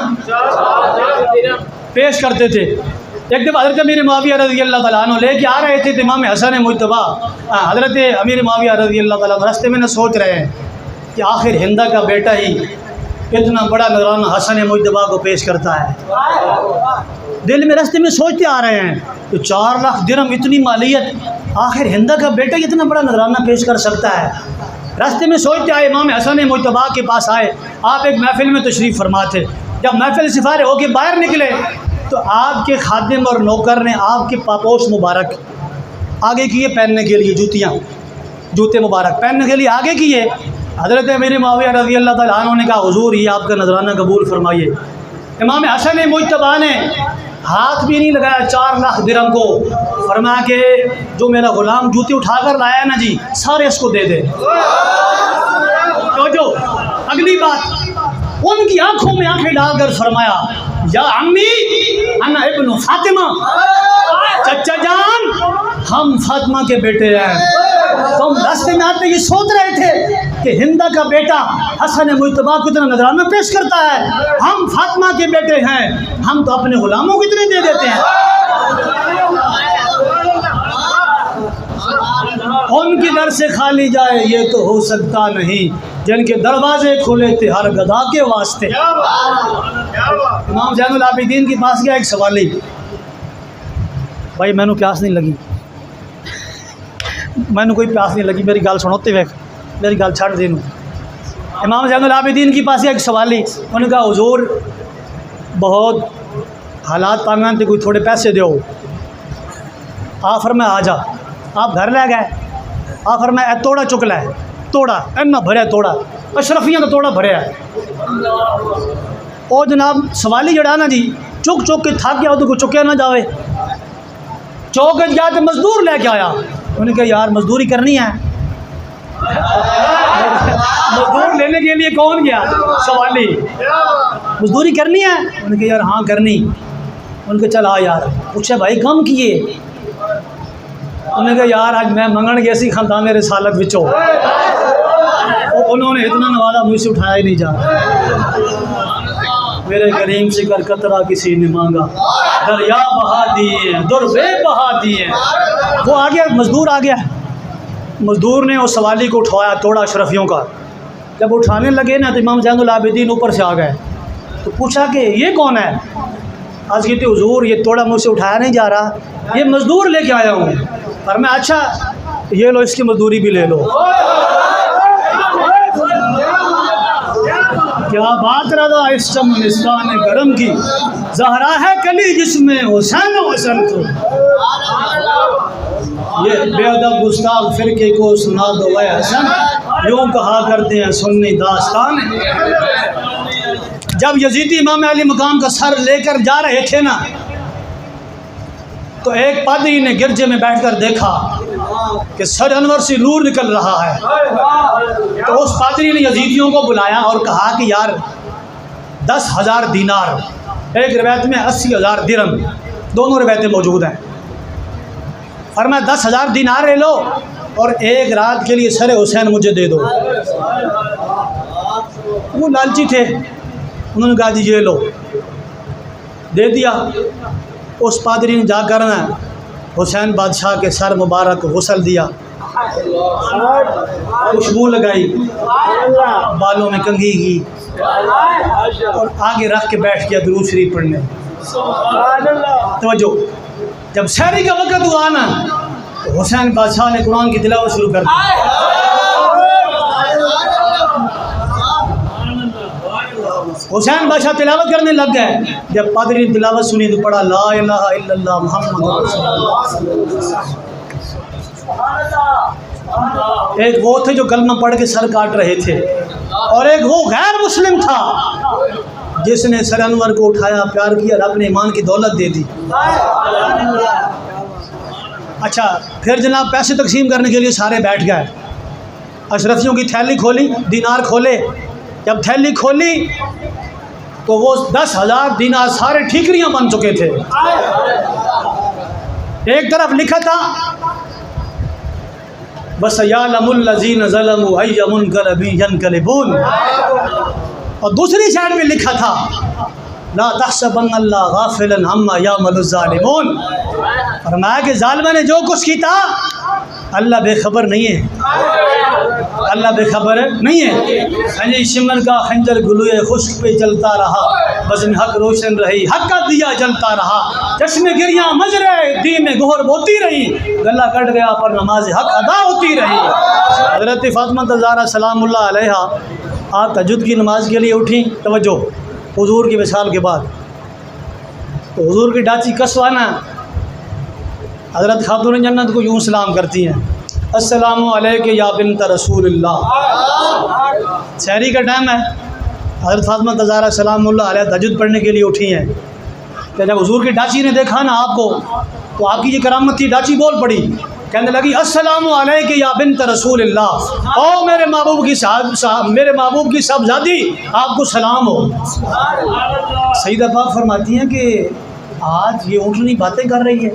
A: पेश करते थे। एक दफ़ा हज़रत अमीर मुआविया रज़ी अल्लाह ताला अन्हु लेके आ रहे थे, तो इमाम हसन मुज्तबा हज़रत अमीर मुआविया रज़ी अल्लाह ताला रास्ते में न सोच रहे हैं कि आखिर हिंदा का बेटा ही इतना बड़ा नजराना हसन मुज्तबा को पेश करता है। दिल में रास्ते में सोचते आ रहे हैं तो 4 लाख दिरहम इतनी मालियत, आखिर हिंदा का बेटा इतना बड़ा नजराना पेश कर सकता है। रास्ते में सोचते आए, इमाम हसन मुज्तबा के पास आए। आप एक महफिल में तशरीफ़ फरमा थे। जब महफिल से फारिग होकर बाहर निकले तो आपके खादिम और नौकर ने आपके पापोश मुबारक आगे किए पहनने के लिए, जूते मुबारक पहनने के लिए आगे किए। हज़रत अमीर मुआविया रज़ी अल्लाह ताला अन्हु ने कहा हुजूर ये आपका नजराना कबूल फरमाइए। इमाम हसन मुज्तबा ने हाथ भी नहीं लगाया 4 लाख दिरहम को, फरमाया कि जो मेरा गुलाम जूते उठाकर लाया ना जी, सारे इसको दे दे। तो अगली बात, उनकी आंखों में आंखें डालकर फरमाया या अम्मी अन्ना इब्नु फातिमा, चचा जान हम फातिमा के बेटे हैं। तो हम रास्ते में आते ये सोच रहे थे कि हिंदा का बेटा हसन मुज्तबा को इतना नजराना पेश करता है, हम फातिमा के बेटे हैं, हम तो अपने गुलामों को इतने दे देते हैं। उनकी दर से खाली जाए ये तो हो सकता नहीं, जिनके दरवाजे खुले थे हर गधा के वास्ते। इमाम ज़ैनुल आबिदीन के पास गया एक सवाली, भाई मैनू प्यास नहीं लगी, मैनू कोई प्यास नहीं लगी, मेरी गल सुनोते वेख, मेरी गल छड़ देनू। इमाम ज़ैनुल आबिदीन के पास गया एक सवाली, उन्होंने कहा हुजूर बहुत हालात तंग हैं, कोई थोड़े पैसे दो। आ फरमाया आ जा। आप घर ले गए, आ फरमाया तोड़ा चुक लै, तोड़ा इन्ना भरया, तोड़ा अशरफियाँ का तोड़ा भरया। और जनाब सवाली जड़ा ना जी चुक चुक के थक गया, तो चुकया ना जाए। चौक गया तो मजदूर लेके आया, उन्होंने कहा यार मजदूरी करनी है। मजदूर लेने के लिए कौन गया? सवाली। मजदूरी करनी है? उन्होंने कहा यार हाँ करनी। उनके चला यार, पूछा भाई कम किए? उन्होंने कहा यार आज मैं मंगन गया सी खानदान रिसालत विचों, उन्होंने इतना नवाजा मुझसे उठाया ही नहीं जा। मेरे करीम से कर कतरा किसी ने मांगा, दरिया बहा दिए, दुर्बे बहा दिए। वो आ गया, मज़दूर आ गया। मज़दूर ने उस सवाली को उठाया, तोड़ा अशरफियों का। जब उठाने लगे ना तो इमाम ज़ैनुल आबिदीन ऊपर से आ गए। तो पूछा कि ये कौन है? आज कहते हुजूर ये तोड़ा मुझसे उठाया नहीं जा रहा, ये मज़दूर लेके आया हूँ। और मैं अच्छा ये लो, इसकी मजदूरी भी ले लो। क्या बात रहा इस चमनिस्तान गरम की, ज़हरा है कली जिसमें हुसैन हुसैन को। ये बेअदब गुस्ताख फिरके को सुना दो वह हसन, यूँ कहा करते हैं सुन्नी दास्तान। जब यजीदी इमाम अली मकाम का सर लेकर जा रहे थे ना, तो एक पादरी ने गिरजे में बैठकर देखा कि सर अनवर से नूर निकल रहा है। तो उस पादरी ने यजीदियों को बुलाया और कहा कि यार 10,000 दीनार, एक रिवायत में 80,000 दिरहम, दोनों रिवायतें मौजूद हैं। फरमाया 10,000 दीनार ले लो और एक रात के लिए सर हुसैन मुझे दे दो। वो लालची थे, उन्होंने कहा जी ये लो, दे दिया। उस पादरी ने जाकर ना हुसैन बादशाह के सर मुबारक गुस्ल दिया, खुशबू लगाई, बालों में कंघी की और आगे रख के बैठ गया दुरूद शरीफ पढ़ने। तवज्जो, जब सहरी का वक़्त हुआ ना तो हुसैन बादशाह ने कुरान की तिलावत शुरू कर दी। हुसैन बादशाह तिलावत करने लग गए। जब पादरी ने तिलावत सुनी तो पढ़ा ला इलाहा इल्लल्लाह मुहम्मद रसूलुल्लाह। एक वो थे जो कलमा पढ़ के सर काट रहे थे, और एक वो गैर मुस्लिम था जिसने सर अनवर को उठाया, प्यार किया और अपने ईमान की दौलत दे दी। अच्छा, फिर जनाब पैसे तकसीम करने के लिए सारे बैठ गए। अशरफियों की थैली खोली, दीनार खोले। जब थैली खोली तो वो 10,000 दीनार सारे ठीकरियाँ बन चुके थे। एक तरफ लिखा था बस यालमुल्लज़ीन ज़लमू अय्य मुनक़लबिन यनक़लिबून, और दूसरी साइड में लिखा था ला तहसबन्नल्लाह गाफ़िलन अम्मा यअमलुज़्ज़ालिमून। फरमाया कि ज़ालिमों ने जो कुछ किया अल्लाह बेखबर नहीं है, अल्लाह बेखबर नहीं है। अली शिमर का खंजर गुलूए खुश्क पे चलता रहा, बज़्म हक रोशन रही, हक का दिया जलता रहा। चश्मे गिरियाँ मजरे दी में गोहर बोती रही, गला कट गया पर नमाज हक अदा होती रही। हज़रत फ़ातिमा ज़हरा सलामुल्लाह अलैहा आप तहज्जुद की नमाज के लिए उठी। तवज्जो, हुजूर की विसाल के बाद तो हुजूर की डाची कसवाना, हज़रत खातून जन्नत को यूँ सलाम करती हैं, अस्सलामु अलैका या बिन्त रसूलिल्लाह। सहरी का टाइम है, हज़रत फ़ातिमा ज़हरा सलामुल्लाह अलैहा तहज्जुद पढ़ने के लिए उठी हैं। तो जब हुजूर की डाची ने देखा ना आपको, तो आपकी ये करामत थी, डाची बोल पड़ी, कहने लगी अस्सलामु अलैका या बिन्त रसूलिल्लाह। ओ मेरे महबूब की मेरे महबूब की साहबजादी, आपको सलाम हो। सईदा पाक फरमाती हैं कि आज ये ऊँटनी बातें कर रही है,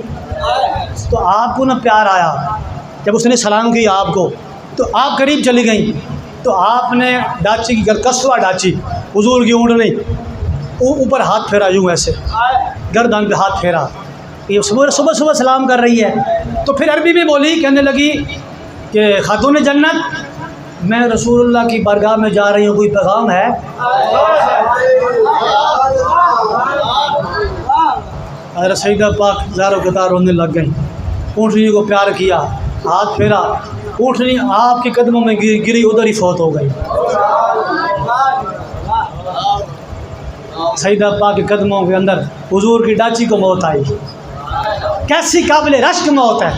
A: तो आपको ना प्यार आया जब उसने सलाम किया आपको, तो आप करीब चली गई, तो आपने डाची की कसवा डाची हुजूर की ऊँटनी ऊपर हाथ फेरा, यूँ ऐसे गर्दन पे हाथ फेरा, ये सुबह सुबह सुबह सलाम कर रही है। तो फिर अरबी में बोली, कहने लगी कि खातून जन्नत, मैं रसूलुल्लाह की बारगाह में जा रही हूँ, कोई पैगाम है? हज़रत सईदा पाक ज़ारो कतार रोने लग गई। ऊँटनी को प्यार किया, हाथ फेरा, ऊँटनी आपके कदमों में गिरी, उधर ही फौत हो गई। सईदा पाक के कदमों के अंदर हुजूर की डाची को मौत आई। कैसी काबिल रश्क मौत है।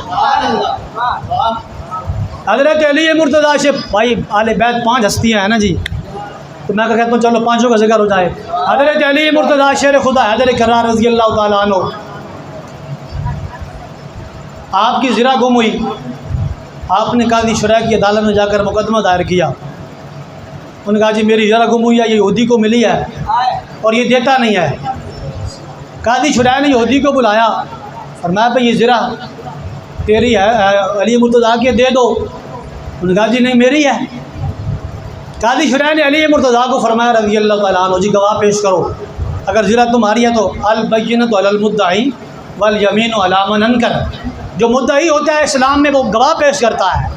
A: हज़रत अली मुर्तज़ा से भाई आले बैत 5 हस्तियाँ हैं ना जी, तो मैं कहता हूँ चलो 5 का जिक्र हो जाए। हज़रत अली मुर्तज़ा शेर खुदा हैदर करार रज़ी अल्लाह ताला अन्हु, आपकी ज़रा गुम हुई, आपने काज़ी शुरा की अदालत में जाकर मुकदमा दायर किया। उन्होंने कहा जी मेरी ज़रा गुम हुई है, ये यहूदी को मिली है और ये देता नहीं है। काज़ी शुरा ने यहूदी को बुलाया, फरमाया भाई ये ज़रा तेरी है, अली मुर्तज़ा के दे दो। उन्होंने कहा जी नहीं मेरी है। काज़ी शुरा ने अली मुर्तज़ा को फरमाया रज़ी अल्लाह ताला अन्हु, जी गवाह पेश करो। अगर ज़रा तुम्हारी है तो अल बय्यिनतु अलल मुद्दई वल यमीनु अला मन अनकर। जो मुद्दई होता है इस्लाम में वो गवाह पेश करता है।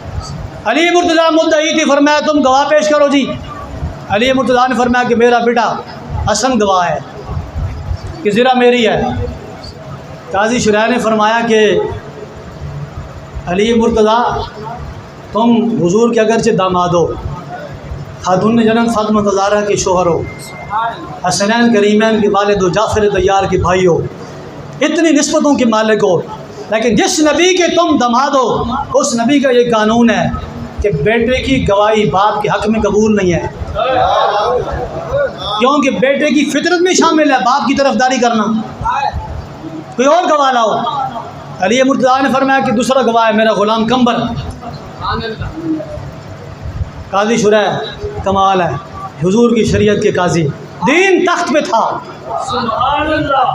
A: अली मुर्तज़ा मुद्दई थी, फरमाया तुम गवाह पेश करो जी। अली मुर्तज़ा ने फरमाया कि मेरा बेटा हसन गवाह है कि ज़रा मेरी है। काजी शुरा ने फरमाया कि अली मुर्तज़ा तुम हुजूर के अगरचे दामाद हो, खातून जन्नत फातिमा ज़हरा के शोहर हो, हसनैन करीमैन के वालिद हो, जाफ़र तैयार के भाई हो, इतनी निस्बतों के मालिक हो, लेकिन जिस नबी के तुम दामाद हो उस नबी का ये कानून है कि बेटे की गवाही बाप के हक़ में कबूल नहीं है, क्योंकि बेटे की फितरत में शामिल है बाप की तरफदारी करना। कोई और गवाह लाओ। अली मुर्तज़ा ने फरमाया कि दूसरा गवाह है मेरा ग़ुलाम कंबर। काजी शुरा कमाल है, हुजूर की शरीयत के काजी। दीन तख्त पे था,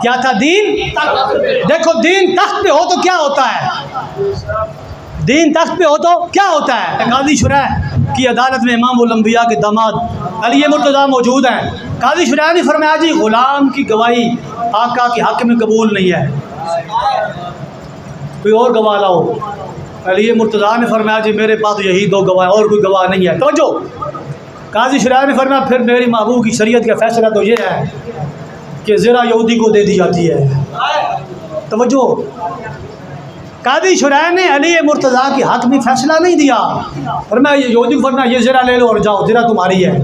A: क्या था? दीन तख्त पे। देखो दीन तख्त पे हो तो क्या होता है, दीन तख्त पे हो तो क्या होता है। काजी शुरा की अदालत में इमामुल अंबिया के दामाद अली मुर्तज़ा मौजूद हैं। काजी शुरा ने फरमाया जी ग़ुलाम की गवाही आका के हक़ में कबूल नहीं है, कोई और गवाह लाओ। अली मुर्तज़ा ने फरमाया जी मेरे पास यही दो गवाह, और कोई गवाह नहीं है। तवज्जो, काजी शुरा ने फरमाया फिर मेरी महबूब की शरीयत का फ़ैसला तो ये है कि ज़रा यहूदी को दे दी जाती है। तवज्जो, काजी शुरा ने अली मुर्तज़ा के हक़ में फ़ैसला नहीं दिया, फरमाया यहूदी को फरमाया ये ज़रा ले लो और जाओ, ज़रा तुम्हारी है।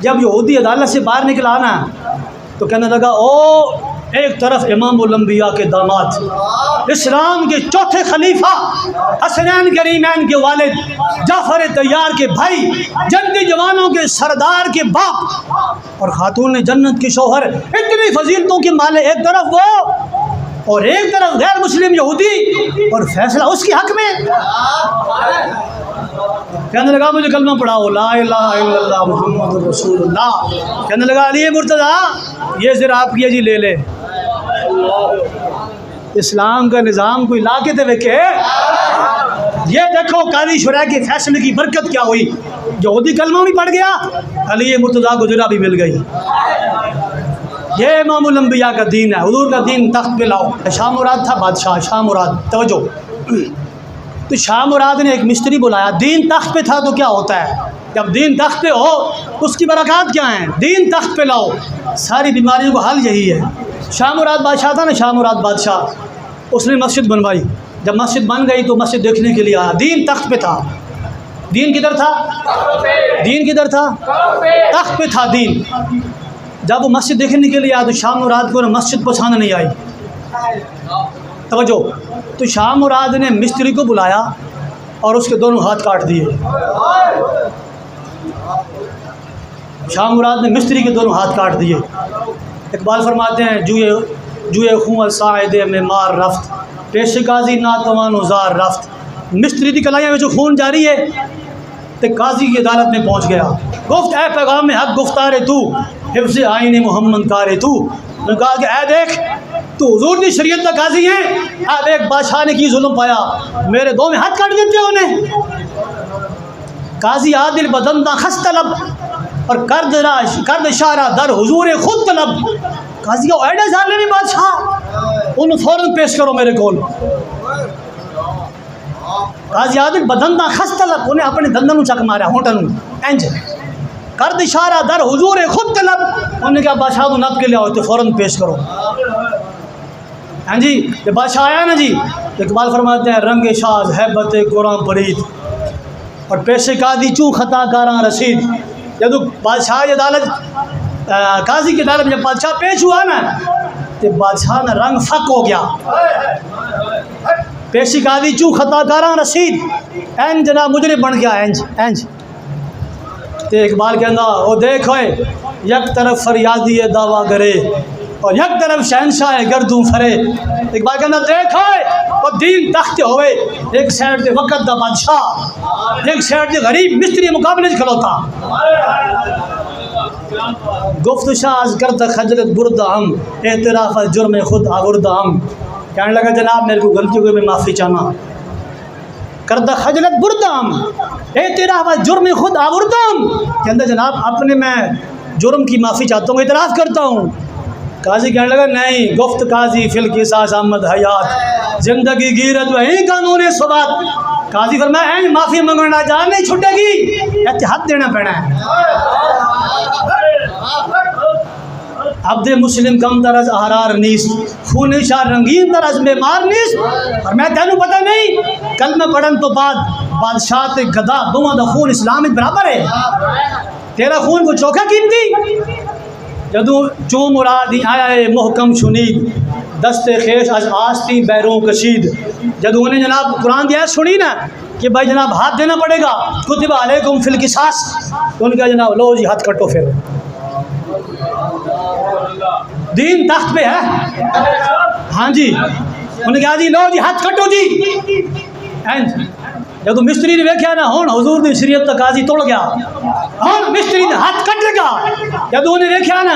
A: जब यहूदी अदालत से बाहर निकला ना तो कहने लगा ओ एक तरफ इमामुल अंबिया के दामाद, इस्लाम के चौथे खलीफा, हसनैन करीमैन के वालिद, जाफ़र तैयार के भाई, जन्नती जवानों के सरदार के बाप और खातून जन्नत के शौहर, इतनी फजीलतों के माले, एक तरफ वो और एक तरफ गैर मुस्लिम यहूदी, और फैसला उसके हक में। कहने लगा मुझे कलमा पढ़ाओ ला इलाहा इल्लल्लाह मुहम्मदुर रसूलुल्लाह। कहने लगा अली मुर्तज़ा ये ज़रा आप किए जी ले ले। इस्लाम का निज़ाम कोई ला के देवे के। ये देखो काजी शुरा के फैसले की बरकत क्या हुई, यहूदी कलमा भी पढ़ गया, अली मुर्तज़ा को ज़रा भी मिल गई। ये इमामुल अंबिया का दीन है, हुजूर का दीन तख्त पे लाओ। शाह मुराद था बादशाह, शाह मुराद। तवज्जो, तो शाह मुराद ने एक मिस्त्री बुलाया। दीन तख्त पे था तो क्या होता है, जब दीन तख्त पे हो उसकी बरक़ात क्या है, दीन तख्त पे लाओ, सारी बीमारियों का हल यही है। शाह मुराद बादशाह था ना, शाह मुराद बादशाह, उसने मस्जिद बनवाई। जब मस्जिद बन गई तो मस्जिद देखने के लिए आया, दीन तख्त पे था। दीन किधर था, दीन किधर था, तख्त पे था दीन। जब वो मस्जिद देखने के लिए आया तो शाह मुराद को मस्जिद पसंद नहीं आई। तवज्जो, तो शाह मुराद ने मिस्त्री को बुलाया और उसके दोनों हाथ काट दिए। शाह मुराद ने मिस्त्री के दोनों हाथ काट दिए। इकबाल फरमाते हैं जुए खून साइदे में मार रफ्त, पेश काजी ना तवान उजार रफ्त। मिस्त्री की कलाइयाँ में जो खून जारी है तो काजी की अदालत में पहुँच गया। गुफ्त ए पैगाम में हक गुफ्तारे तू, हिफ्ज़ आईन मोहम्मद कारे तू। उन्होंने कहा कि ऐ देख तू हुजूर की शरीयत का काजी है, अब एक बादशाह ने की जुल्म पाया, मेरे दो में हाथ काट देते उन्हें। काजी आदिल बदंदा खस तलब और कर्द इशारा दर हुजूर खुद तलब। काजी का एडे साल में बादशाह उन्हें फ़ौरन पेश करो मेरे को। काजी आदिल बदंदा खस तलब, उन्हें अपने दंदन चक मारा होटन इंज कर्द इशारा दर हुजूर खुद तलब। उन्होंने कहा बादशाह को नब के लिए आओ तो फ़ौरन पेश करो। हाँ जी, ये बादशाह आया ना जी। इकबाल फरमाते हैं रंग शाज हैबत कुरान परीद और पेशे कादी चू खता कारा रसीद। जब तो बादशाह की अदालत काजी की अदालत में जब बादशाह पेश हुआ ना तो बादशाह ना रंग फक हो गया। पेशी कादी चू खता कारा रसीद, एन जनाब मुजरे बन गया एंज एंज। तो इकबाल कहना वो देखो यक तरफ फरियादी दावा करे और यक तरफ शहनशाह गर्दू फरे। इकबाल कहना देखो वो दीन तख्त होवे, एक साइड से वक़्त दा बादशाह, एक साइड से गरीब मिस्त्री मुकाबले खलोता। गुफ्त शाज करता खजलत बुरदा हम, एतराफ़ जुर्म खुद आवर्दा हम। कहने लगा जनाब मेरे को गलती हुई, मैं माफ़ी चाहना। करदा खजलत बुरदा हम, एतराफ़ जुर्म खुद आवर्दा हम। कहते जनाब अपने मैं जुर्म की माफ़ी चाहता हूँ, इतराफ़ करता हूँ। काजी कहने लगा नहीं, गुफ्त काजी फिल किसास अहमद हयात, जिंदगी गिरत वही कानून सबात। काजी फरमाया माफ़ी मंगना जान नहीं छुटेगी, एहतियात देना पैना है। अब्दे मुस्लिम कम तरज आहरार नीस, खून शाह रंगीन तरज बेमार नीस। और मैं तेनू पता नहीं कल में पढ़न तो बाद बादशाह ते गदा दोवां दा खून इस्लाम में बराबर है। तेरा खून को चौखा कीमती। जदू जो मुरादी आया है मोहकम शुनीद, दस्ते खेश अज आस्ती बैरों कशीद। जदू उन्हें जनाब कुरान की आयत सुनी ना कि भाई जनाब हाथ देना पड़ेगा, कुतिबा अलैकुम फिल किसास, तो उनका जनाब लो जी हाथ कटो। फिर दीन तख्त पे है, हाँ जी, उन्हें कहा जी लो जी हाथ कटो जी। जब मिस्त्री ने वेख्या ना हुण हुजूर दी शरीयत दा काजी तोड़ गया, हुण मिस्त्री ने हाथ कट लगा। जब उन्हें वेख्या ना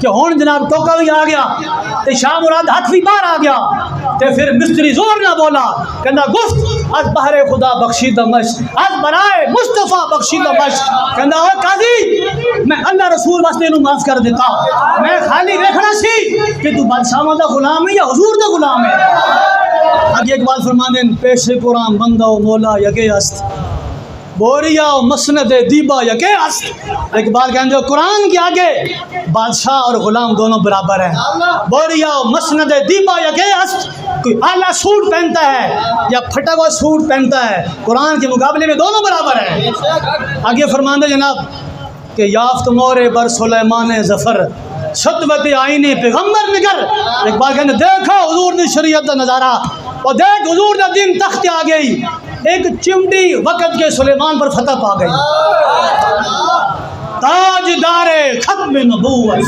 A: कि हुण जनाब टोका भी आ गया ते शाह मुराद हाथ भी बाहर आ गया, ते फिर मिस्त्री जोर ना बोला, कहना गुफ्त आज बहरे खुदा बख्शी दमश, आज बनाए मुस्तफ़ा बख्शी दमश। कहना ओ काजी मैं अल्लाह रसूल वास्ते इनू माफ कर देता, मैं खाली देखना सी कि तू बादशाह दा गुलाम है या हुजूर दा गुलाम है। आगे एक बात फरमाने पेशे कुरान बंदा मौला यके अस्त, बोरिया मसनद दीबा यके अस्त। एक बात कहते हो कुरान के आगे बादशाह और गुलाम दोनों बराबर हैं। बोरिया मसनद दीबा यके अस्त, कोई आला सूट पहनता है या फटा हुआ सूट पहनता है, कुरान के मुकाबले में दोनों बराबर हैं। आगे फरमाते जनाब कि याफ्त मोरे बर सुलेमान जफर, सतवत आईने पैगंबर निकर। एक बार कहते देखो हुजूर दी शरीयत का नज़ारा, और देख हुजूर दा दिन तख्त आ गई, एक चिमटी वक़्त के सुलेमान पर फतह पा गई। ताजदारे खत्म नबूवत।